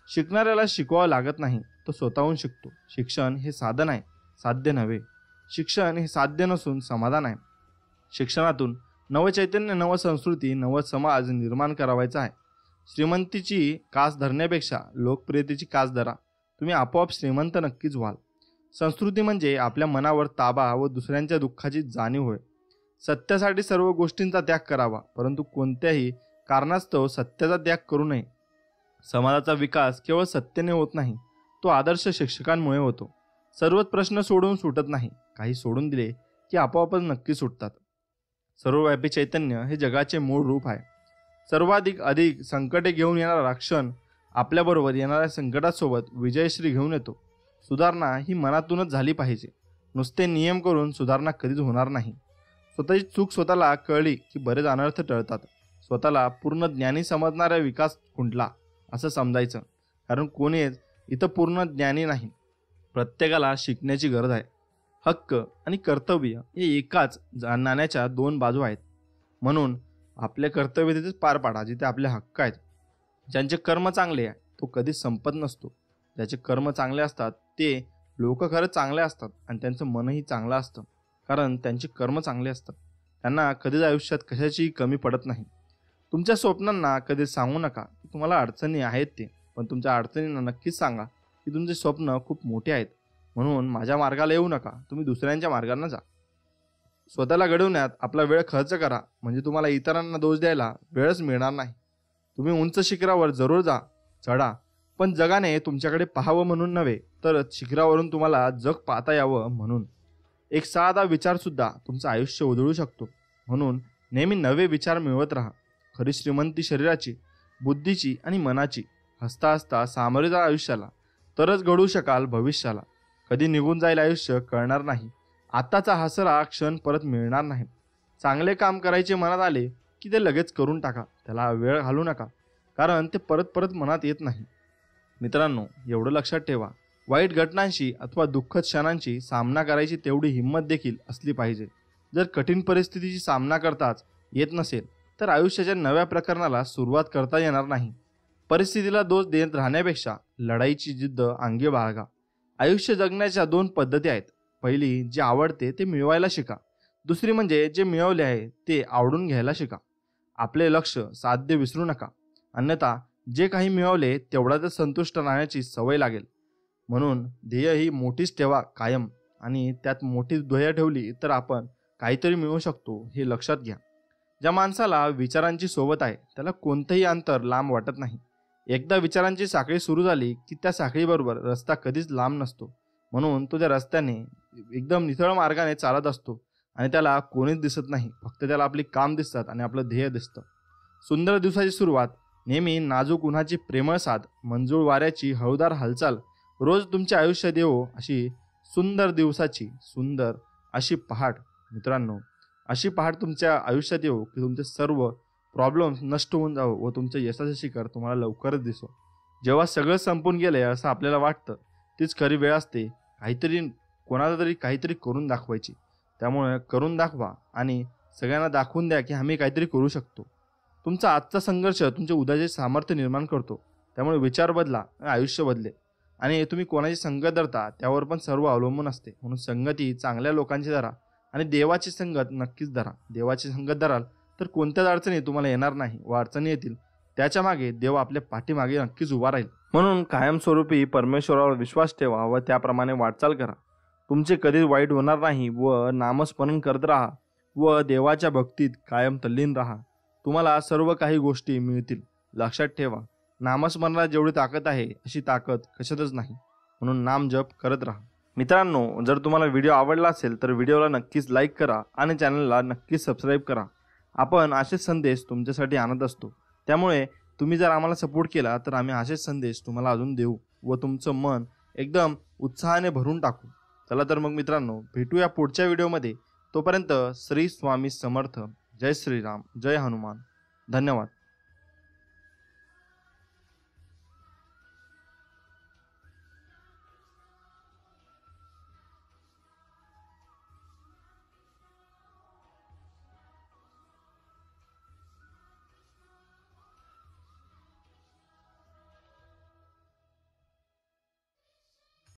शिकणाऱ्याला शिकवावं लागत नाही, तो स्वतःहून शिकतो. शिक्षण हे साधन आहे, साध्य नव्हे. शिक्षण हे साध्य नसून समाधान आहे. शिक्षणातून नवचैतन्य, नवसंस्कृती, नव समाज निर्माण करावायचा आहे. श्रीमंतीची कास धरण्यापेक्षा लोकप्रियतेची कास धरा. तुम्ही आपोआप श्रीमंत नक्कीच व्हाल. संस्कृती म्हणजे आपल्या मनावर ताबा व दुसऱ्यांच्या दुःखाची जाणीव होय. सत्यासाठी सर्व गोष्टींचा त्याग करावा परंतु कोणत्याही कारणास्तव सत्याचा त्याग करू नये. समाजाचा विकास केवळ सत्याने होत नाही, तो आदर्श शिक्षकांमुळे होतो. सर्वच प्रश्न सोडून सुटत नाही. काही सोडून दिले की आपोआपच नक्की सुटतात. सर्वव्यापी चैतन्य हे जगाचे मूळ रूप आहे. अधिक संकटे घेऊन येणारा क्षण आपल्याबरोबर येणाऱ्या संकटासोबत विजयश्री घेऊन येतो. सुधारणा ही मनातूनच झाली पाहिजे. नुसते नियम करून सुधारणा कधीच होणार नाही. स्वतःची चूक स्वतःला कळली की बरेच अनर्थ टळतात. स्वतःला पूर्ण ज्ञानी समजणारा विकास खुंटला असं समजायचं, कारण कोणीच इथं पूर्ण ज्ञानी नाही. प्रत्येकाला शिकण्याची गरज आहे. हक्क आणि कर्तव्य हे एकाच नाण्याच्या दोन बाजू आहेत. म्हणून आपले कर्तव्य तिथेच पार पाडा जिथे आपले हक्क आहेत. ज्यांचे कर्म चांगले आहे तो कधीच संपत नसतो. ज्याचे कर्म चांगले असतात ते लोक खरंच चांगले असतात आणि त्यांचं मनही चांगलं असतं, कारण त्यांचे कर्म चांगले असतात. त्यांना कधीच आयुष्यात कशाचीही कमी पडत नाही. तुमच्या स्वप्नांना कधीच सांगू नका की तुम्हाला अडचणी आहेत ते, पण तुमच्या अडचणींना नक्कीच सांगा की तुमचे स्वप्न खूप मोठे आहेत. म्हणून माझ्या मार्गाला येऊ नका, तुम्ही दुसऱ्यांच्या मार्गाने जा. स्वतःला घडवण्यात आपला वेळ खर्च करा, म्हणजे तुम्हाला इतरांना दोष द्यायला वेळच मिळणार नाही. तुम्ही उंच शिखरावर जरूर चढा, पण जगाने तुमच्याकडे पाहावं म्हणून नव्हे, तर शिखरावरून तुम्हाला जग पाहता यावं म्हणून. एक साधा विचार सुद्धा तुमचं आयुष्य उधळू शकतो. म्हणून नेहमी नवे विचार मिळवत राहा. खरी श्रीमंती शरीराची, बुद्धीची आणि मनाची. हसता हसता सामोरे जा आयुष्याला, तरच घडवू शकाल भविष्याला. कधी निघून जाईल आयुष्य कळणार नाही. आताचा हसरा क्षण परत मिळणार नाही. चांगले काम करायचे मनात आले की ते लगेच करून टाका. त्याला वेळ घालू नका, कारण ते परत परत मनात येत नाही. मित्रांनो, एवढं लक्षात ठेवा, वाईट घटनांशी अथवा दुःखद क्षणांशी सामना करायची तेवढी हिंमत देखील असली पाहिजे. जर कठीण परिस्थितीची सामना करताच येत नसेल तर आयुष्याच्या नव्या प्रकरणाला सुरुवात करता येणार नाही. परिस्थितीला दोष देत राहण्यापेक्षा लढाईची जिद्द अंगी बाळगा. आयुष्य जगण्याच्या दोन पद्धती आहेत. पहिली, जे आवडते ते मिळवायला शिका. दुसरी म्हणजे जे मिळवले आहे ते आवडून घ्यायला शिका. आपले लक्ष साध्य विसरू नका, अन्यथा जे काही मिळवले तेवढ्यातच संतुष्ट राहण्याची सवय लागेल. म्हणून ध्येय ही मोठीच ठेवा कायम, आणि त्यात मोठी ध्येय ठेवली तर आपण काहीतरी मिळवू शकतो हे लक्षात घ्या. ज्या माणसाला विचारांची सोबत आहे त्याला कोणतंही अंतर लांब वाटत नाही. एकदा विचारांची साखळी सुरू झाली की त्या साखळीबरोबर रस्ता कधीच लांब नसतो. म्हणून तो त्या रस्त्याने एकदम नितळ मार्गाने चालत असतो आणि त्याला कोणीच दिसत नाही. फक्त त्याला आपली काम दिसतात आणि आपलं ध्येय दिसतं. सुंदर दिवसाची सुरुवात नेहमी नाजूक उन्हाची प्रेमळ साद, मंजूळ वाऱ्याची हळूदार हालचाल रोज तुमचे आयुष्य देवो अशी सुंदर दिवसाची सुंदर अशी पहाट. मित्रांनो, अशी पहाट तुमच्या आयुष्यात येऊ की तुमचे सर्व प्रॉब्लेम्स नष्ट होऊन जावो व तुमचं यशाचं शिखर तुम्हाला लवकरच दिसो. जेव्हा सगळं संपून गेलंय असं आपल्याला वाटतं तीच खरी वेळ असते कोणाला तरी काहीतरी करून दाखवायची. त्यामुळे करून दाखवा आणि सगळ्यांना दाखवून द्या की आम्ही काहीतरी करू शकतो. तुमचा आजचा संघर्ष तुमचे उद्याचे सामर्थ्य निर्माण करतो. त्यामुळे विचार बदला, आयुष्य बदले. आणि तुम्ही कोणाची संगत धरता त्यावर पण सर्व अवलंबून असते. म्हणून संगती चांगल्या लोकांची धरा आणि देवाची संगत नक्कीच धरा. देवाची संगत धराल तर कोणत्याच अडचणी तुम्हाला येणार नाही व अडचणी येतील त्याच्या मागे देव आपल्या पाठीमागे नक्कीच उभा राहील. म्हणून कायमस्वरूपी परमेश्वरावर विश्वास ठेवा व त्याप्रमाणे वाटचाल करा. तुमचे कधीच वाईट होणार नाही व नामस्मरण करत राहा व देवाच्या भक्तीत कायम तल्लीन राहा. तुम्हाला सर्व काही गोष्टी मिळतील. लक्षात ठेवा, नामस्मरणात जेवढी ताकद आहे अशी ताकद कशातच नाही. म्हणून नाम जप करत राहा. मित्रांनो, जर तुम्हाला व्हिडिओ आवडला असेल तर व्हिडिओला नक्कीच लाईक करा आणि चॅनलला नक्कीच सबस्क्राईब करा. आपण असेच संदेश तुमच्यासाठी आणत असतो. त्यामुळे तुम्ही जर आम्हाला सपोर्ट केला तर आम्ही असेच संदेश तुम्हाला अजून देऊ व तुमचं मन एकदम उत्साहाने भरून टाकू. चला तर मग मित्रांनो, भेटूया पुढच्या व्हिडिओमध्ये. तोपर्यंत श्री स्वामी समर्थ. जय श्रीराम, जय हनुमान. धन्यवाद.